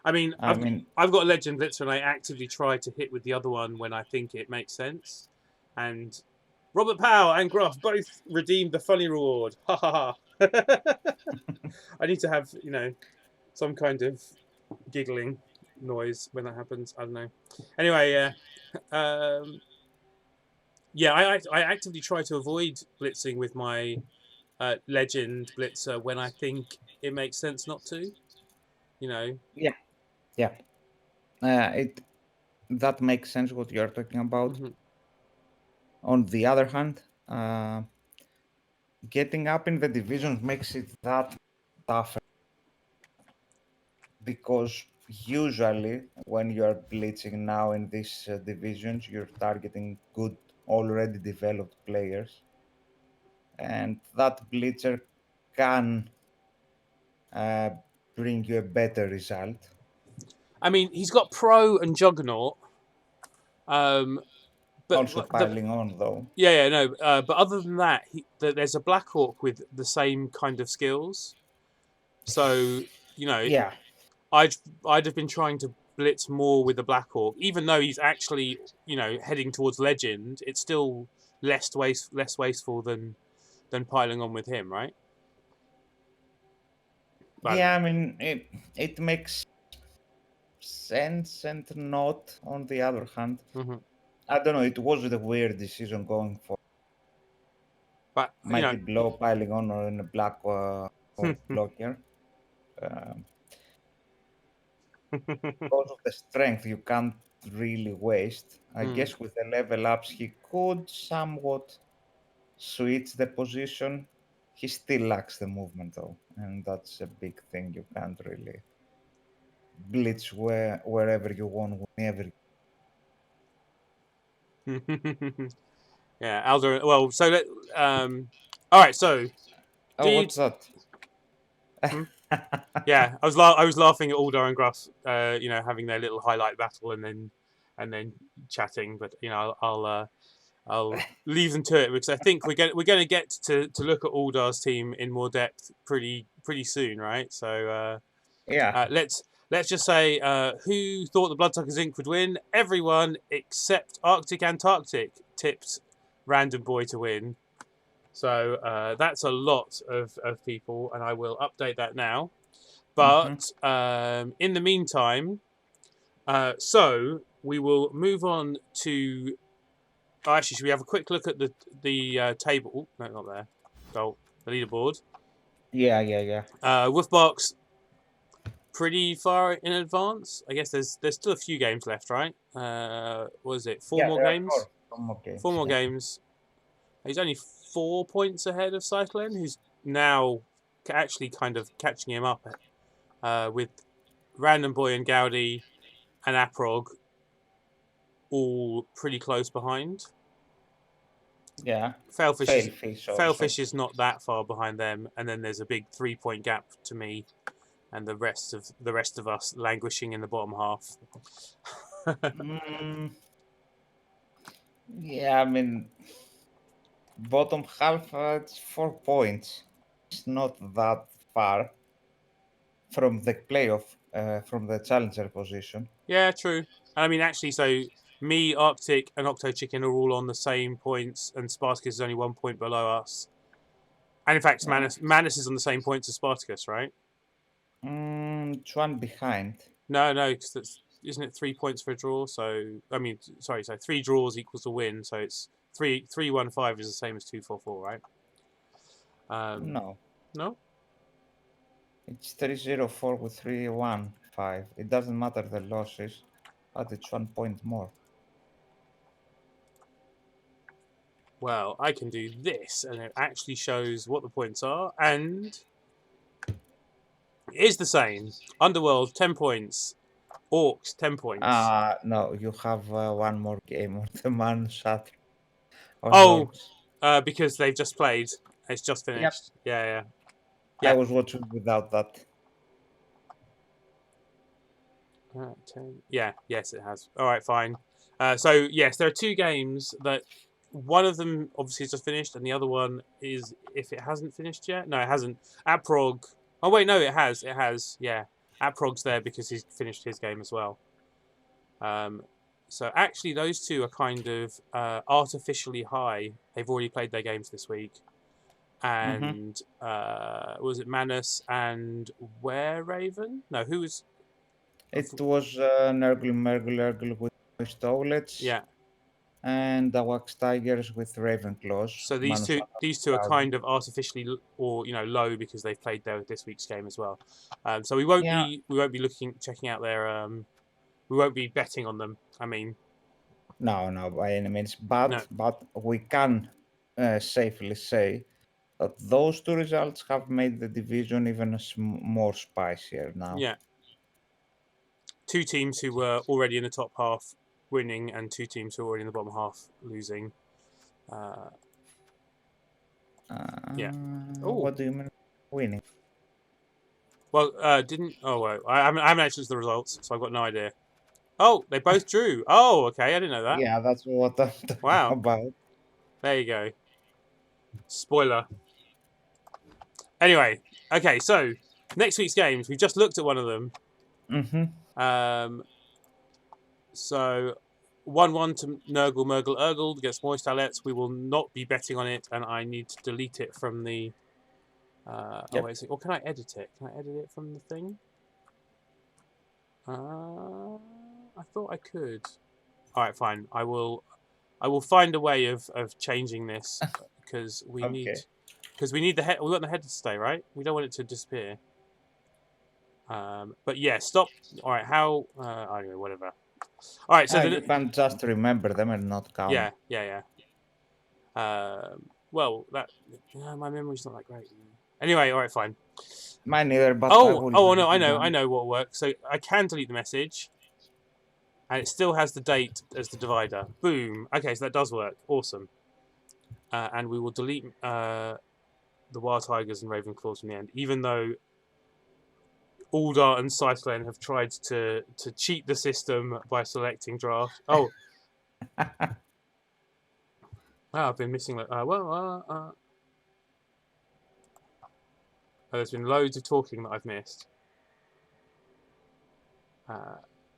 I mean, I mean, I've got a Legend Blitzer, and I actively try to hit with the other one when I think it makes sense. And Robert Powell and Gruff both redeemed the funny reward. Ha ha ha! I need to have some kind of giggling noise when that happens. I don't know. Anyway, yeah, I actively try to avoid blitzing with my Legend Blitzer when I think it makes sense not to. You know. yeah, yeah. It that makes sense what you're talking about. Mhm. On the other hand, getting up in the divisions makes it that tougher because usually when you are blitzing now in these divisions, you're targeting good, already developed players, and that blitzer can uh, bring you a better result. I mean, he's got Pro and Juggernaut, um, but Also the piling on though. yeah, no. But other than that, there's a Black Hawk with the same kind of skills. So you know, Yeah, I'd I'd have been trying to blitz more with the Black Hawk, even though he's actually heading towards Legend. It's still less wasteful than piling on with him, right? I don't yeah. know. I mean, it makes sense and not. On the other hand, Hmm. I don't know. It was a weird decision going for But Mighty Blow piling on or in a Black Hawk blocker. Um, because of the strength, you can't really waste. I Mm. guess with the level ups, he could somewhat switch the position. He still lacks the movement though, and that's a big thing. You can't really blitz wherever you want, whenever. Yeah, Alder. Well, so all right. So Oh, did what's that? hmm? Yeah, I was laughing at Aldar and Gruff, having their little highlight battle and then chatting. But I'll leave them to it because I think we're going to get to look at Aldar's team in more depth pretty soon, right? So Yeah, let's just say who thought the Bloodsuckers Inc. would win? Everyone except Arctic Antarctic tipped Random Boy to win. So that's a lot of people, and I will update that now. hmm, But in the meantime, so we will move on to. Oh, actually, should we have a quick look at the table? No, not there. Oh, the leaderboard. yeah. Wolfbox pretty far in advance. I guess there's still a few games left, right? What is it? Four Yeah, more there are games. four more Four games. more Yeah, games. He's only 4 points ahead of Cyclone, who's now actually kind of catching him up with Random Boy and Gaudi and Aprog all pretty close behind. yeah. Failfish is Failfish also. Failfish is not that far behind them, and then there's a big 3 point gap to me and the rest of us languishing in the bottom half. Mm, yeah, I mean, bottom half, it's 4 points. It's not that far from the playoff, from the challenger position. Yeah, true. I mean, actually, so me, Arctic, and Octo Chicken are all on the same points, and Spartacus is only 1 point below us. And in fact, Yeah. Manus is on the same points as Spartacus, right? It's one behind. No, because that's isn't it 3 points for a draw? So I mean, sorry, so three draws equals a win. So it's 3-1-5 is the same as 2-4-4, right? No, No. it's 3-0-4 with 3-1-5. It doesn't matter the losses, but it's 1 point more. Well, I can do this, and it actually shows what the points are, and it is the same. Underworld 10 points, Orcs 10 points. No, you have one more game on the man shot on Oh, Orcs. because they've just played. It's just Yep, finished. Yeah. I Yeah. was watching without that. 10. Yeah, yes, it has. All right, fine. So yes, there are two games that one of them obviously is just finished, and the other one is if it hasn't finished yet. No, it hasn't. Aprog. Oh wait, no, it has. It has. Yeah. Aprog's there because he's finished his game as well. So actually, those two are kind of artificially high. They've already played their games this week, and was it Manus and Were Raven? No, who was? It was Nurgle Mergle Urgle with Stolets. Yeah. And the Wax Tigers with Ravenclaws. So these two are Thousand. kind of artificially or low because they've played this week's game as well. So we won't be checking out their we won't be betting on them. I mean, no, by any means. But no. but we can safely say that those two results have made the division even more spicier now. Yeah. Two teams who were already in the top half winning, and two teams who were already in the bottom half losing. Yeah. What do you mean winning? Well, didn't. Oh, well, I haven't actually looked at the results, so I've got no idea. Oh, they both drew. Oh, okay, I didn't know that. Yeah, that's what I'm talking about. There you go. Spoiler. Anyway, okay, so next week's games, we've just looked at one of them. So 1-1 to Nurgle Mergle Urgle against Moist Owlets. We will not be betting on it, and I need to delete it from the. Oh wait, or can I edit it? Can I edit it from the thing? I thought I could. All right, fine. I will find a way of changing this because we need the head. We want the header to stay, right? We don't want it to disappear. But yeah, stop. All right, how? Anyway, whatever. All right, so you can just remember them and not count. Yeah. Well, my memory's not that great. Anyway, all right, fine. Mine neither, but no, I know what will work. So I can delete the message, and it still has the date as the divider. Boom. Okay, so that does work. Awesome. And we will delete the Wild Tigers and Ravenclaws from the end, even though Aldar and Cyclone have tried to cheat the system by selecting draft. Oh. I've been missing. There's been loads of talking that I've missed.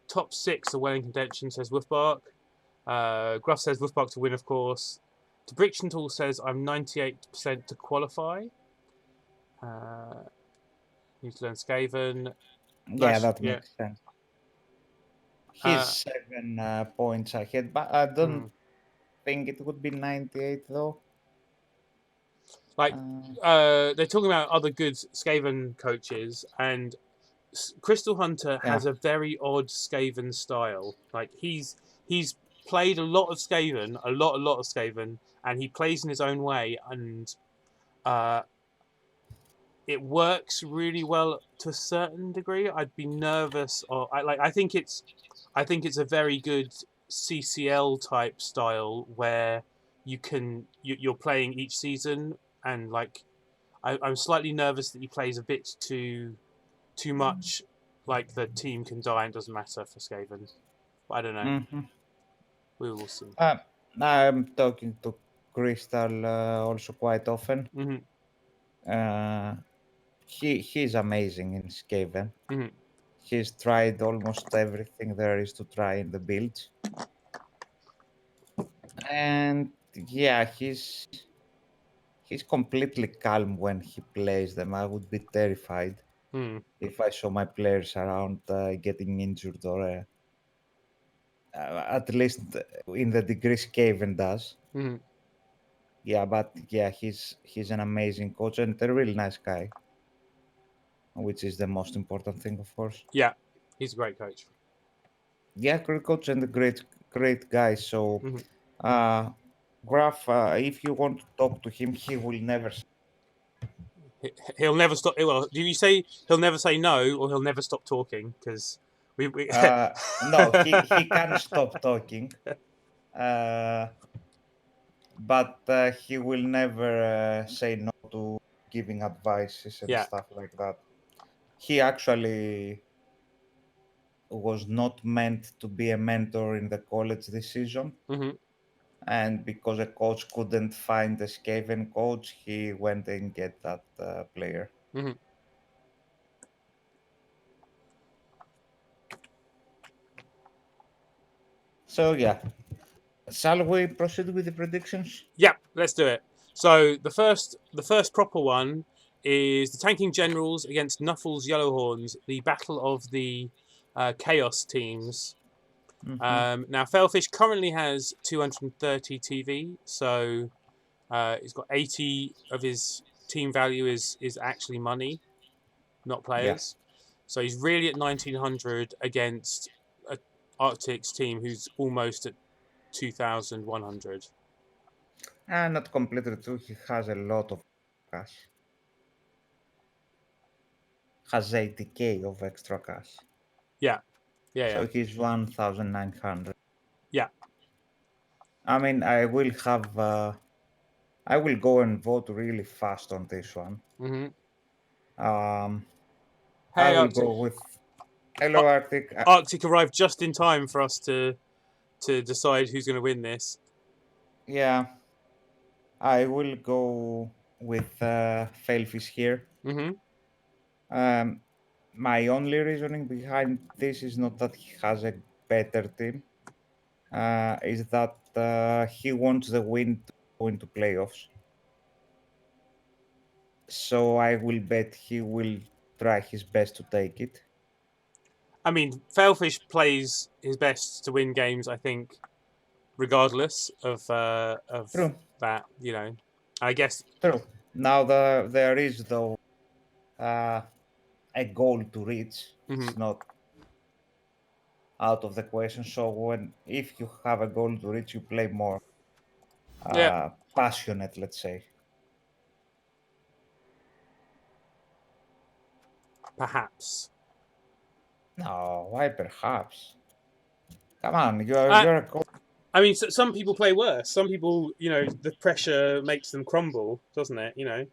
Top 6 are well in contention, says Wolfbark. Gruff says Wolfbark to win, of course. Debriction Tool says I'm 98% to qualify. Need to learn Skaven. Yeah, that makes sense. He's 7 points ahead, but I don't think it would be 98 though. Like they're talking about other good Skaven coaches, and Crystal Hunter has a very odd Skaven style. Like he's played a lot of Skaven, a lot of Skaven, and he plays in his own way, and it works really well to a certain degree. I'd be nervous, I think it's a very good CCL type style where you're playing each season, and like I'm slightly nervous that he plays a bit too much, like the team can die and doesn't matter for Skaven. But I don't know. We will see. I'm talking to Crystal also quite often. He's amazing in Skaven. He's tried almost everything there is to try in the builds. And yeah, he's completely calm when he plays them. I would be terrified if I saw my players around getting injured, or at least in the degree Skaven does. Yeah, but yeah, he's an amazing coach and a really nice guy, which is the most important thing, of course. Yeah, he's a great coach. Yeah, great coach and a great guy. So, Graf, if you want to talk to him, he will never. He'll never stop. Well, do you say he'll never say no, or he'll never stop talking? Because we no, he can stop talking, but he will never say no to giving advices and stuff like that. He actually was not meant to be a mentor in the college this season. And because a coach couldn't find a Skaven coach, he went and get that player. So yeah, shall we proceed with the predictions? Yeah, let's do it. So the first proper one is the Tanking Generals against Nuffles Yellowhorns, the battle of the Chaos teams. Mm-hmm. Now, Failfish currently has 230 TV, so he's got 80 of his team value is actually money, not Yeah, players. So he's really at 1900 against Arctic's team, who's almost at 2100. and not completely true. He has a lot of cash. Has 80k of extra cash. Yeah, yeah, yeah, So he's 1,900. yeah. I mean, I will have. I will go and vote really fast on this one. hmm Um, I Hey, will Arctic. go with Hello Arctic. Arctic arrived just in time for us to decide who's going to win this. Yeah, I will go with Failfish here. hmm Um, my only reasoning behind this is not that he has a better team, is that he wants the win to go into playoffs. So I will bet he will try his best to take it. I mean, Failfish plays his best to win games. I think, regardless of True, that, you know, I guess. true. Now there is though uh, a goal to reach. hmm It's not out of the question. So when if you have a goal to reach, you play more Yeah, passionate, let's say. perhaps. No, why perhaps? Come on, you're I you're a coach. I mean, some people play worse. Some people, you know, the pressure makes them crumble, doesn't it? You know.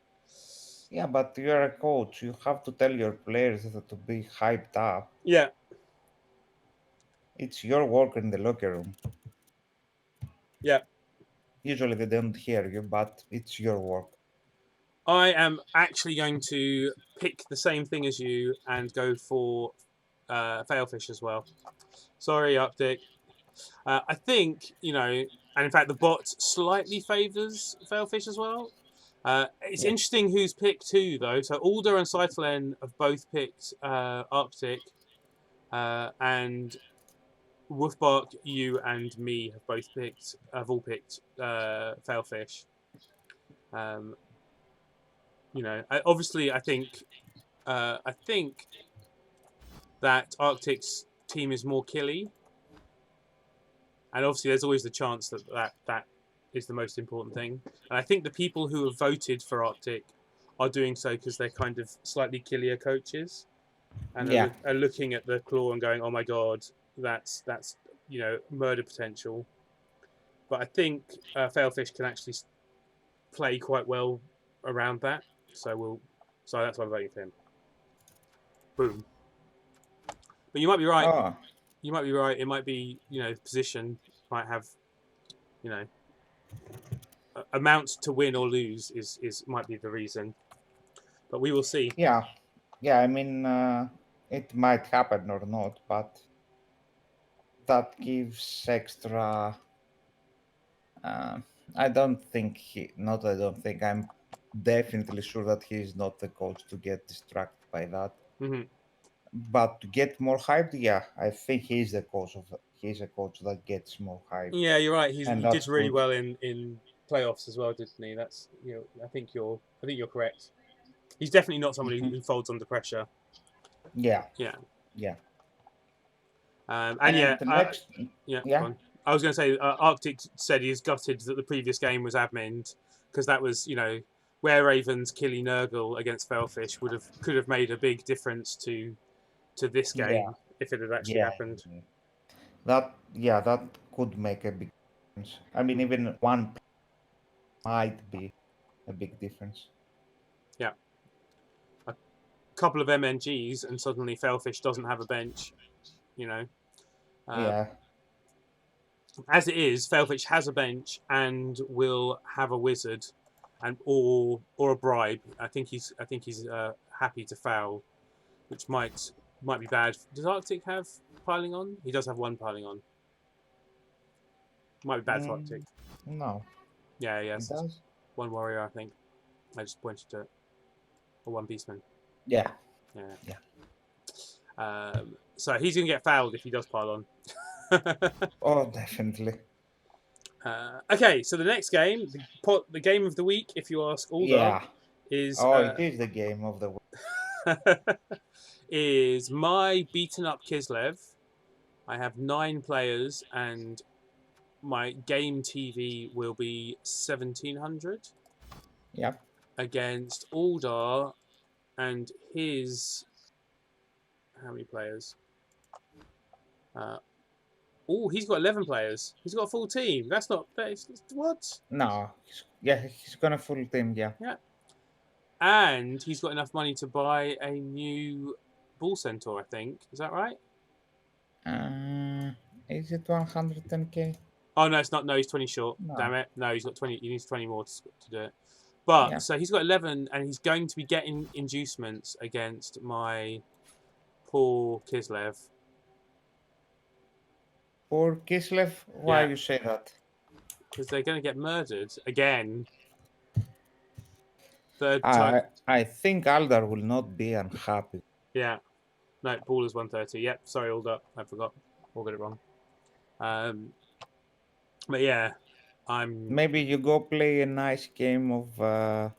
Yeah, but you're a coach. You have to tell your players to be hyped up. Yeah, It's your work in the locker room. yeah. Usually they don't hear you, but it's your work. I am actually going to pick the same thing as you and go for Failfish as well. Sorry, Updick. I think, you know, and in fact, the bot slightly favours Failfish as well. It's Yeah. interesting who's picked who, though. So Alder and Cyphalen have both picked Arctic, and Wolfbark, you, and me have all picked Failfish. Um, you know, obviously, I think that Arctic's team is more killy, and obviously there's always the chance that is the most important thing. And I think the people who have voted for Arctic are doing so because they're kind of slightly killier coaches and Yeah. are looking at the claw and going, "Oh my god, that's you know murder potential." But I think Failfish can actually play quite well around that. So that's why I'm voting for him. Boom. But you might be right. Oh, You might be right. It might be, you know, position might have, you know, amount to win or lose is might be the reason. But we will see. yeah. Yeah, I mean, it might happen or not, but that gives extra. Uh, I don't think not I don't think, I'm definitely sure that he is not the coach to get distracted by that. hmm But to get more hyped, yeah, I think he's a coach that gets more hype, Yeah, you're right. and He did that's really good. well in playoffs as well, didn't he? That's you know, I think you're correct. He's definitely not somebody Mhm. who folds under pressure. Yeah, Yeah. yeah. And And yeah, the next, yeah. Go yeah, on. I was going to say Arctic said he's gutted that the previous game was admined because that was you know where Ravens Killy Nurgle against Failfish could have made a big difference to this yeah, game if it had actually yeah. happened. That could make a big difference. I mean, Mm, even one might be a big difference. yeah, a couple of MNGs and suddenly Failfish doesn't have a bench. You know, uh, Yeah, as it is, Failfish has a bench and will have a wizard and or a bribe. I think he's happy to foul, which might be bad. Does Arctic have piling on? He does have one piling on. Might be bad tactic. No, Yeah, it yes. does. One warrior, I think. I just pointed to it. Or one beastman. Yeah. Yeah. Yeah. So he's going to get fouled if he does pile on. Oh, definitely. Okay, so the next game, the game of the week, if you ask Aldar, Yeah. is Oh, it is the game of the week. is my beaten up Kislev. I have 9 players, and my game TV will be 1700 Yep. against Aldar and his how many players? Oh, he's got 11 players. He's got a full team. That's not what? No. He's gonna full team. Yeah. Yeah, and he's got enough money to buy a new bull centaur. I think is that right? Uh, is it 110k? Oh no, it's not. No, he's 20 short. No. Damn it! No, he's got 20. He needs 20 more to do it. But Yeah. so he's got 11, and he's going to be getting inducements against my poor Kislev. Poor Kislev. Why Yeah, you say that? because they're going to get murdered again. Third time. I think Aldar will not be unhappy. Yeah. No, ball is 130. Yep. Sorry, Alder. I forgot. All got it wrong. But yeah, I'm Maybe you go play a nice game of a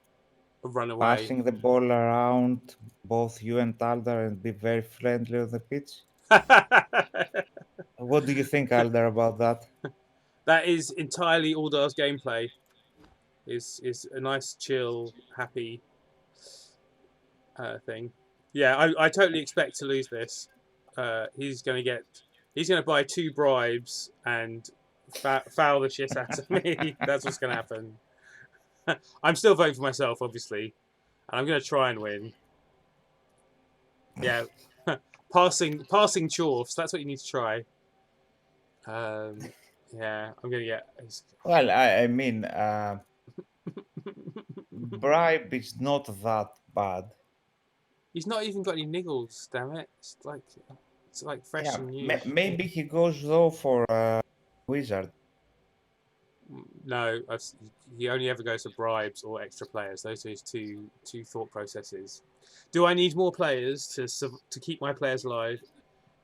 runaway. passing the ball around, both you and Aldar, and be very friendly on the pitch. What do you think, Aldar, about that? That is entirely Aldar's gameplay. Is a nice, chill, happy thing. Yeah, I totally expect to lose this. He's gonna buy 2 bribes and foul the shit out of me. That's what's gonna happen. I'm still voting for myself, obviously, and I'm gonna try and win. Yeah, passing chorfs. That's what you need to try. Yeah, I'm gonna get. Well, I mean, bribe is not that bad. He's not even got any niggles. Damn it! It's like fresh Yeah, and new. maybe he goes though for wizard. No, he only ever goes for bribes or extra players. Those are his two thought processes. Do I need more players to keep my players alive?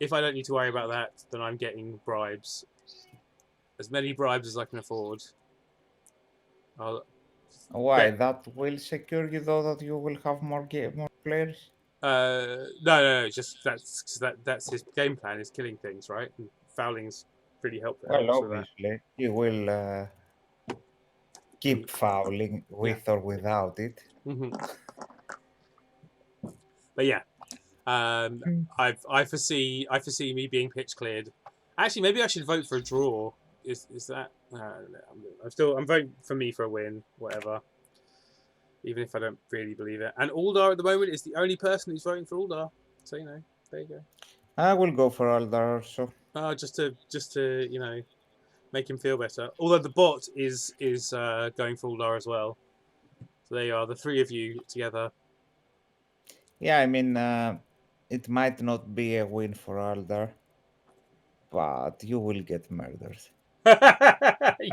If I don't need to worry about that, then I'm getting bribes. As many bribes as I can afford. Why? That will secure you though that you will have more players. No. Just that's his game plan is killing things, right? And fouling's really Well, helps with that. obviously, he will keep fouling Yeah. with or without it. Mm-hmm. But yeah, I foresee me being pitch cleared. Actually, maybe I should vote for a draw. Is that? I'm voting for me for a win. Whatever. Even if I don't really believe it. And Aldar at the moment is the only person who's voting for Aldar. So there you go. I will go for Aldar also. Just to make him feel better. Although the bot is going for Aldar as well. So there you are, the 3 of you together. Yeah, I mean, it might not be a win for Aldar, but you will get murdered.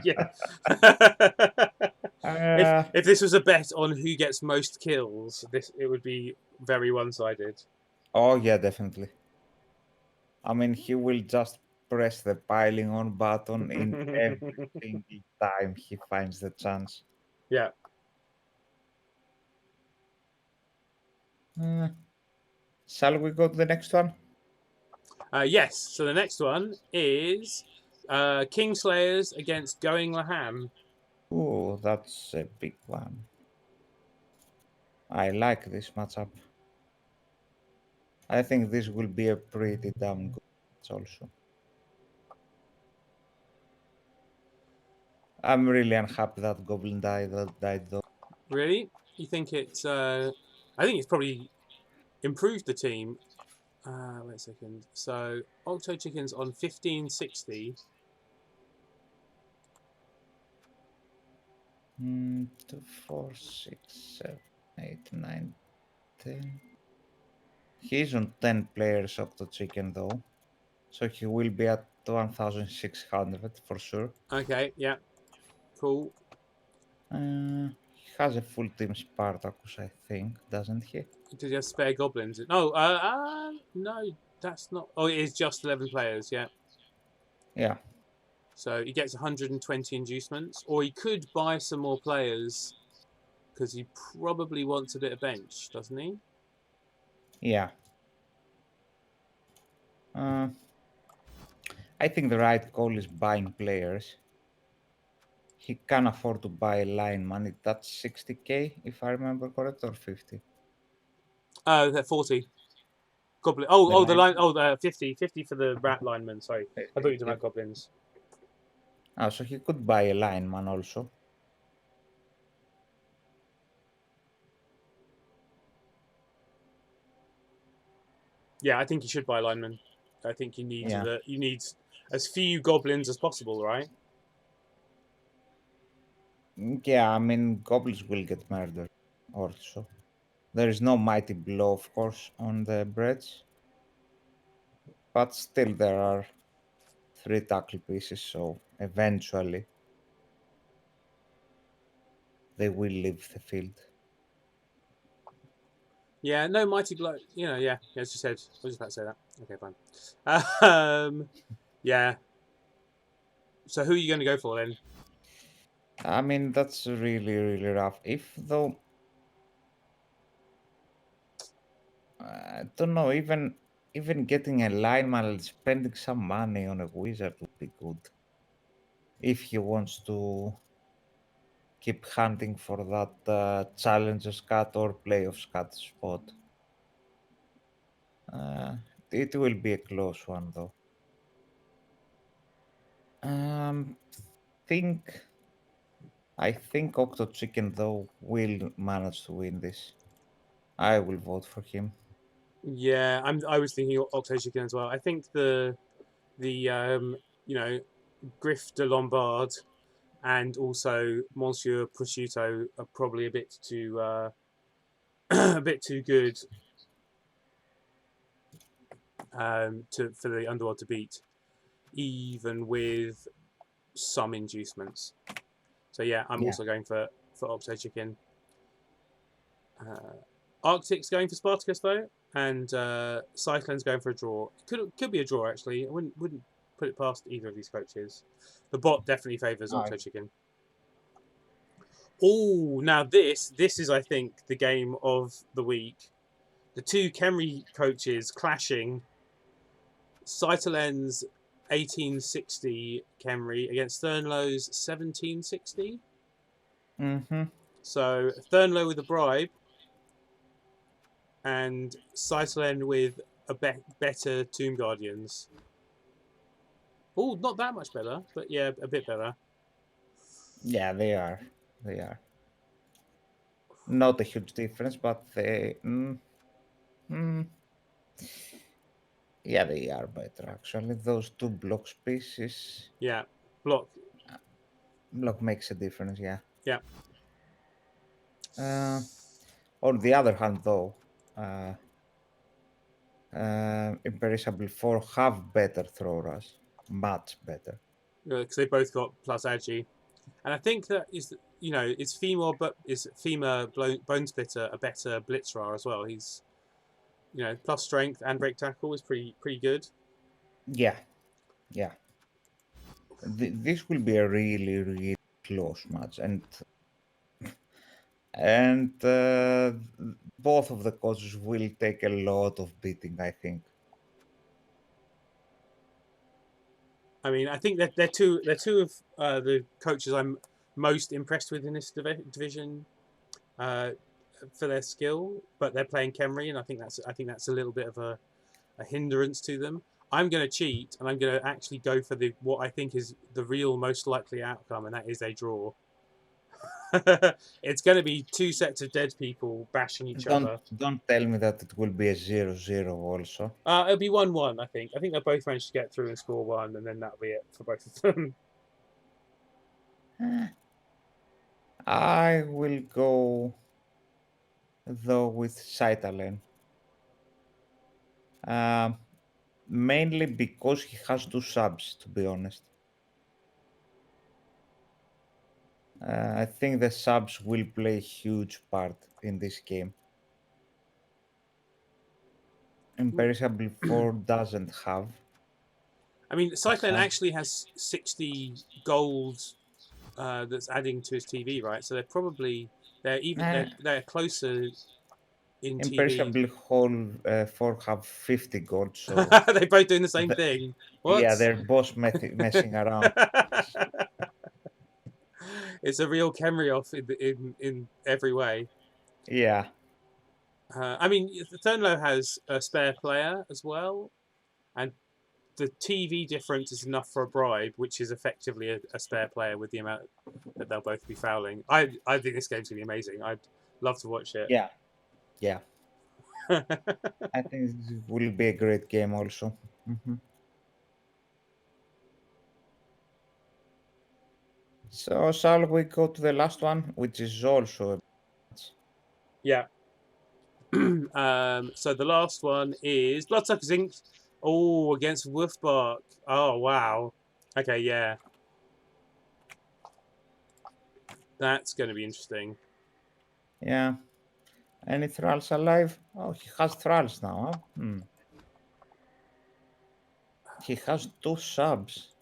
Yeah. Uh, if this was a bet on who gets most kills, it would be very one-sided. oh yeah, definitely. I mean, he will just press the piling on button in every single time he finds the chance. Yeah. Shall we go to the next one? Yes. So the next one is Kingslayers against Going Laham. Oh, that's a big one. I like this matchup. I think this will be a pretty damn good match also. I'm really unhappy that Goblin died though. Really? You think it's? I think it's probably improved the team. Wait a second. So Octo Chicken's on 1560. 2, 4, 6, 7, 8, 9, 10. He's on 10 players Octo Chicken though. So he will be at 1,600 for sure. Okay, yeah, cool. He has a full team Spartacus, I think, doesn't he? Does he have spare goblins? No, no, that's not. Oh, it is just 11 players. Yeah. Yeah. So he gets 120 inducements, or he could buy some more players because he probably wants a bit of bench, doesn't he? Yeah. Uh, I think the right call is buying players. He can afford to buy a lineman. That's 60k, if I remember correct, or 50. They're 40 goblin. The The line. lineman. 50 for the rat lineman. Sorry, I thought you were talking Yeah. about goblins. So he could buy a lineman also. Yeah, I think he should buy lineman. I think Yeah. you need as few goblins as possible, right? Yeah, I mean, goblins will get murdered also. There is no mighty blow, of course, on the breads, but still there are three tackle pieces, so eventually they will leave the field. Yeah, no mighty blow. Yeah, as you said, I was just about to say that. Okay, fine. Yeah. So who are you going to go for then? I mean, that's really, really rough. If though, I don't know, even getting a lineman and spending some money on a wizard would be good if he wants to keep hunting for that challenges cut or playoffs cut spot. Uh, it will be a close one though. Um, think I think Octo Chicken though will manage to win this. I will vote for him. Yeah, I was thinking Octo Chicken as well. I think the you know Griff de Lombard and also Monsieur Prosciutto are probably a bit too a bit too good for the underworld to beat, even with some inducements. So yeah, I'm Yeah, also going for Octo Chicken. Uh, Arctic's going for Spartacus though, and Cyclone's going for a draw. Could be a draw actually. I wouldn't put it past either of these coaches. The bot definitely favours I Octo Chicken. Oh, now this is I think the game of the week. The two Kemri coaches clashing. Cytolen's 1860 Kemri against Thurnlow's 1760. Mm-hmm. So Thurnlow with a bribe and Cytolen with a better Tomb Guardians. Oh, not that much better, but yeah, a bit better. Yeah, they are. They are. Not a huge difference, but mm, yeah, they are better actually. Those two block species Yeah, block. block makes a difference. Yeah. Yeah, Uh, on the other hand, though, Imperishable 4 have better throw-rush, much better. because they both got plus agi, and I think that is is femur but is femur bone splitter a better blitzerer as well. He's plus strength and break tackle is pretty good. Yeah, yeah. This will be a really, really close match, and both of the coaches will take a lot of beating, I think. I mean, I think that they're two of the coaches I'm most impressed with in this division uh, for their skill, but they're playing Kemri, and I think that's a little bit of a hindrance to them. I'm going to cheat, and I'm going to actually go for the what I think is the real most likely outcome, and that is a draw. It's going to be two sets of dead people bashing each Don't other. don't tell me that it will be a 0-0 also. It'll be 1-1. I think they'll both manage to get through and score one, and then that'll be it for both of them. I will go though with Saitalen. Um, mainly because he has 2 subs, to be honest. I think the subs will play a huge part in this game. Imperishable 4 doesn't have I mean, a Cyclone sub. actually has 60 gold that's adding to his TV, right? So Eh, they're closer in TV. Imperishable Hall 4 have 50 gold, so They're both doing the same the, thing. What? yeah, they're both messing around. It's a real Kemri off in every way. Yeah, I mean, Thurnlow has a spare player as well, and the TV difference is enough for a bribe, which is effectively a spare player with the amount that they'll both be fouling. I think this game's gonna be amazing. I'd love to watch it. yeah, yeah. I think this will be a great game also. Mhm. So shall we go to the last one, which is also a match? Yeah. So the last one is Bloodsuckers Inc. Oh, against Wolfbark. Oh wow. Okay, yeah, that's going to be interesting. Yeah. Any thralls alive? Oh, he has thralls now, huh? He has 2 subs.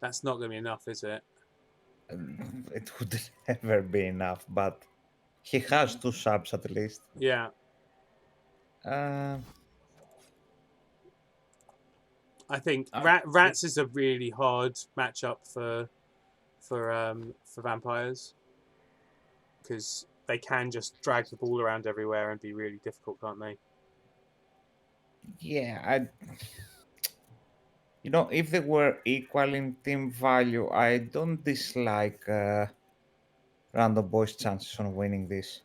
That's not going to be enough, is it? It would never be enough, but he has 2 subs at least. Yeah, Uh, I think uh, Rats is a really hard matchup for vampires because they can just drag the ball around everywhere and be really difficult, can't they? yeah, if they were equal in team value, I don't dislike Random Boy's chances on winning this.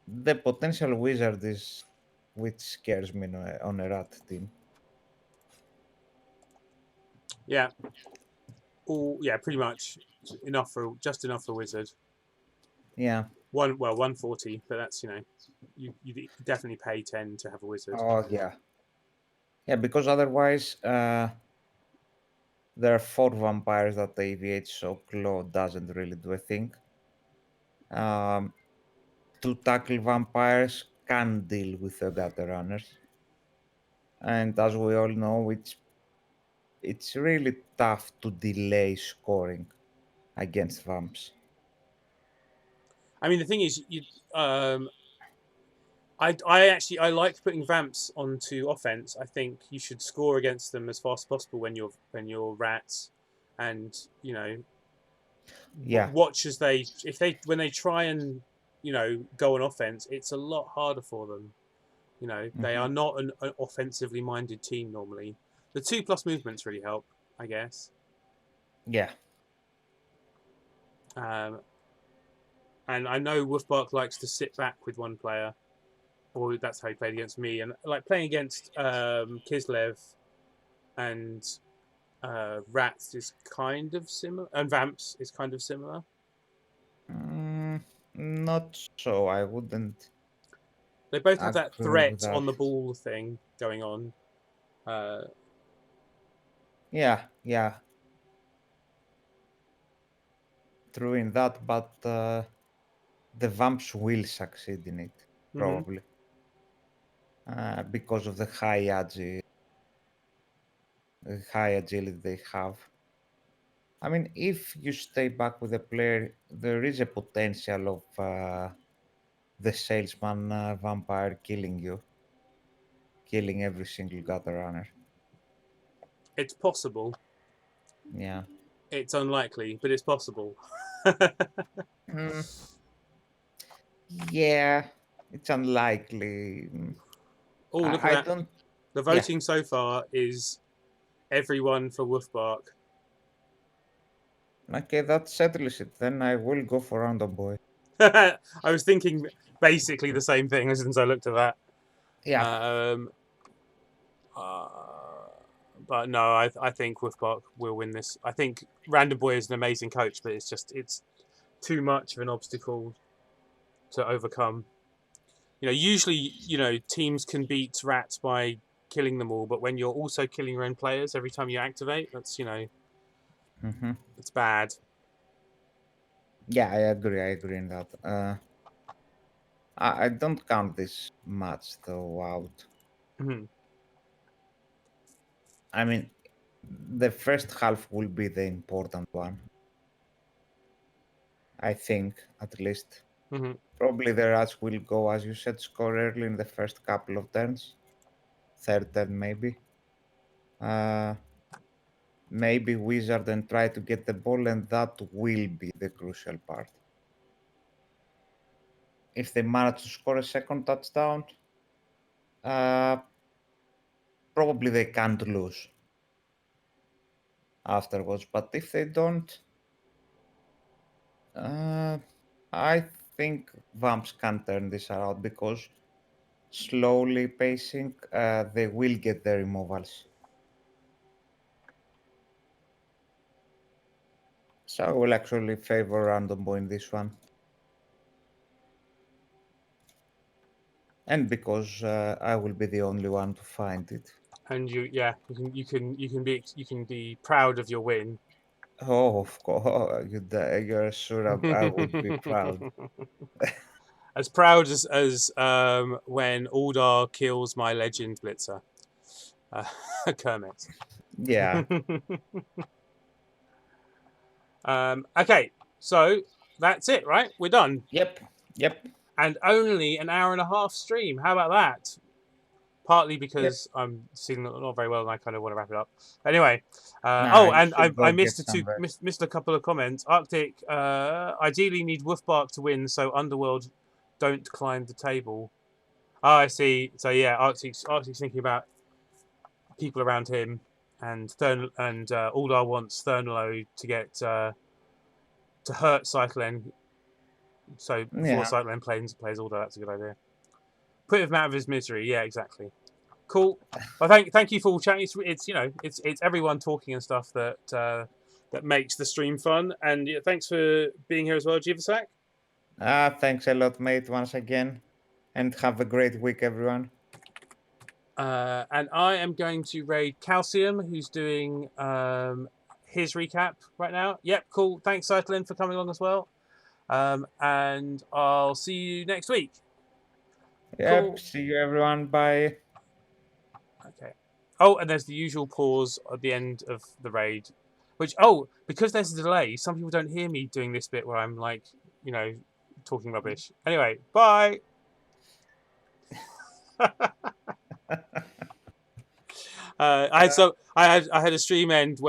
The potential wizard is which scares me on a rat team. Yeah. Yeah, pretty much just enough for Wizard. Yeah. 140, but that's you definitely pay 10 to have a Wizard. Oh yeah. Yeah, because otherwise there are 4 vampires that aviate, so Claw doesn't really do a thing. Um, 2 tackle vampires can deal with the gutter runners, and as we all know, it's really tough to delay scoring against vamps. I mean, the thing is, I like putting vamps onto offense. I think you should score against them as fast as possible when you're rats, and Yeah. watch as when they try and go on offense. It's a lot harder for them. They Hmm. are not an offensively minded team normally. The 2+ movements really help, I guess. Yeah. Um, and I know Wolfbark likes to sit back with one player, or that's how he played against me. And like playing against Kislev and Rats is kind of similar, and Vamps is kind of similar. Mm, Not so. I wouldn't They both have that agree with threat that. on the ball thing going on. Uh, Yeah, yeah, true in that, but the vamps will succeed in it, mm-hmm. probably, because of the high agility they have. I mean, if you stay back with a player, there is a potential of the salesman vampire killing every single gutter runner. It's possible. Yeah. It's unlikely, but it's possible. Mm, yeah, it's unlikely. Oh, look at I that! don't. The Yeah. voting so far is everyone for Wolfbark. Okay, that settles it. Then I will go for Random Boy. I was thinking basically the same thing as I looked at that. Yeah. Um, uh, but no, I think Wolfbark will win this. I think Random Boy is an amazing coach, but it's too much of an obstacle to overcome. Usually, teams can beat rats by killing them all, but when you're also killing your own players every time you activate, that's Mm-hmm. it's bad. Yeah, I agree in that. I don't count this match though out. Mhm. I mean, the first half will be the important one. I think, at least. Mhm. Probably the Rats will go, as you said, score early in the first couple of turns. Third turn, maybe. Uh, maybe Wizard and try to get the ball, and that will be the crucial part. If they manage to score a second touchdown, uh, probably they can't lose afterwards. But if they don't, uh, I think Vamps can turn this around because slowly pacing, they will get their removals. So I will actually favor Randombo in this one. And because I will be the only one to find it. And you can be proud of your win. Oh, of course, you're sure I would be proud. As proud as when Aldar kills my legend blitzer, uh, Kermit. Yeah. Okay, so that's it, right? We're done, Yep. Yep. and only an hour and a half stream. How about that? Partly Yep. because I'm seeing not very well, and I kind of want to wrap it up. Anyway, Nah, you and should I go get some rest. missed a couple of comments. Arctic ideally need Wolfbark to win, so Underworld don't climb the table. Oh, I see. So yeah, Arctic's thinking about people around him, and Aldar wants Thernlow to get to hurt Cyclen. So before Yeah. Cyclen plays Aldar, that's a good idea. Put him out of his misery. Yeah, exactly. Cool. Well, thank you for all chatting. It's everyone talking and stuff that makes the stream fun. And yeah, thanks for being here as well, Jivasak. Thanks a lot, mate, once again. And have a great week, everyone. And I am going to raid Calcium, who's doing his recap right now. Yep, cool. Thanks, Cyclin, for coming along as well. And I'll see you next week. Yep. Cool. See you, everyone. Bye. Okay. Oh, and there's the usual pause at the end of the raid, which because there's a delay, some people don't hear me doing this bit where I'm like, talking rubbish. Anyway, bye. I had a stream end where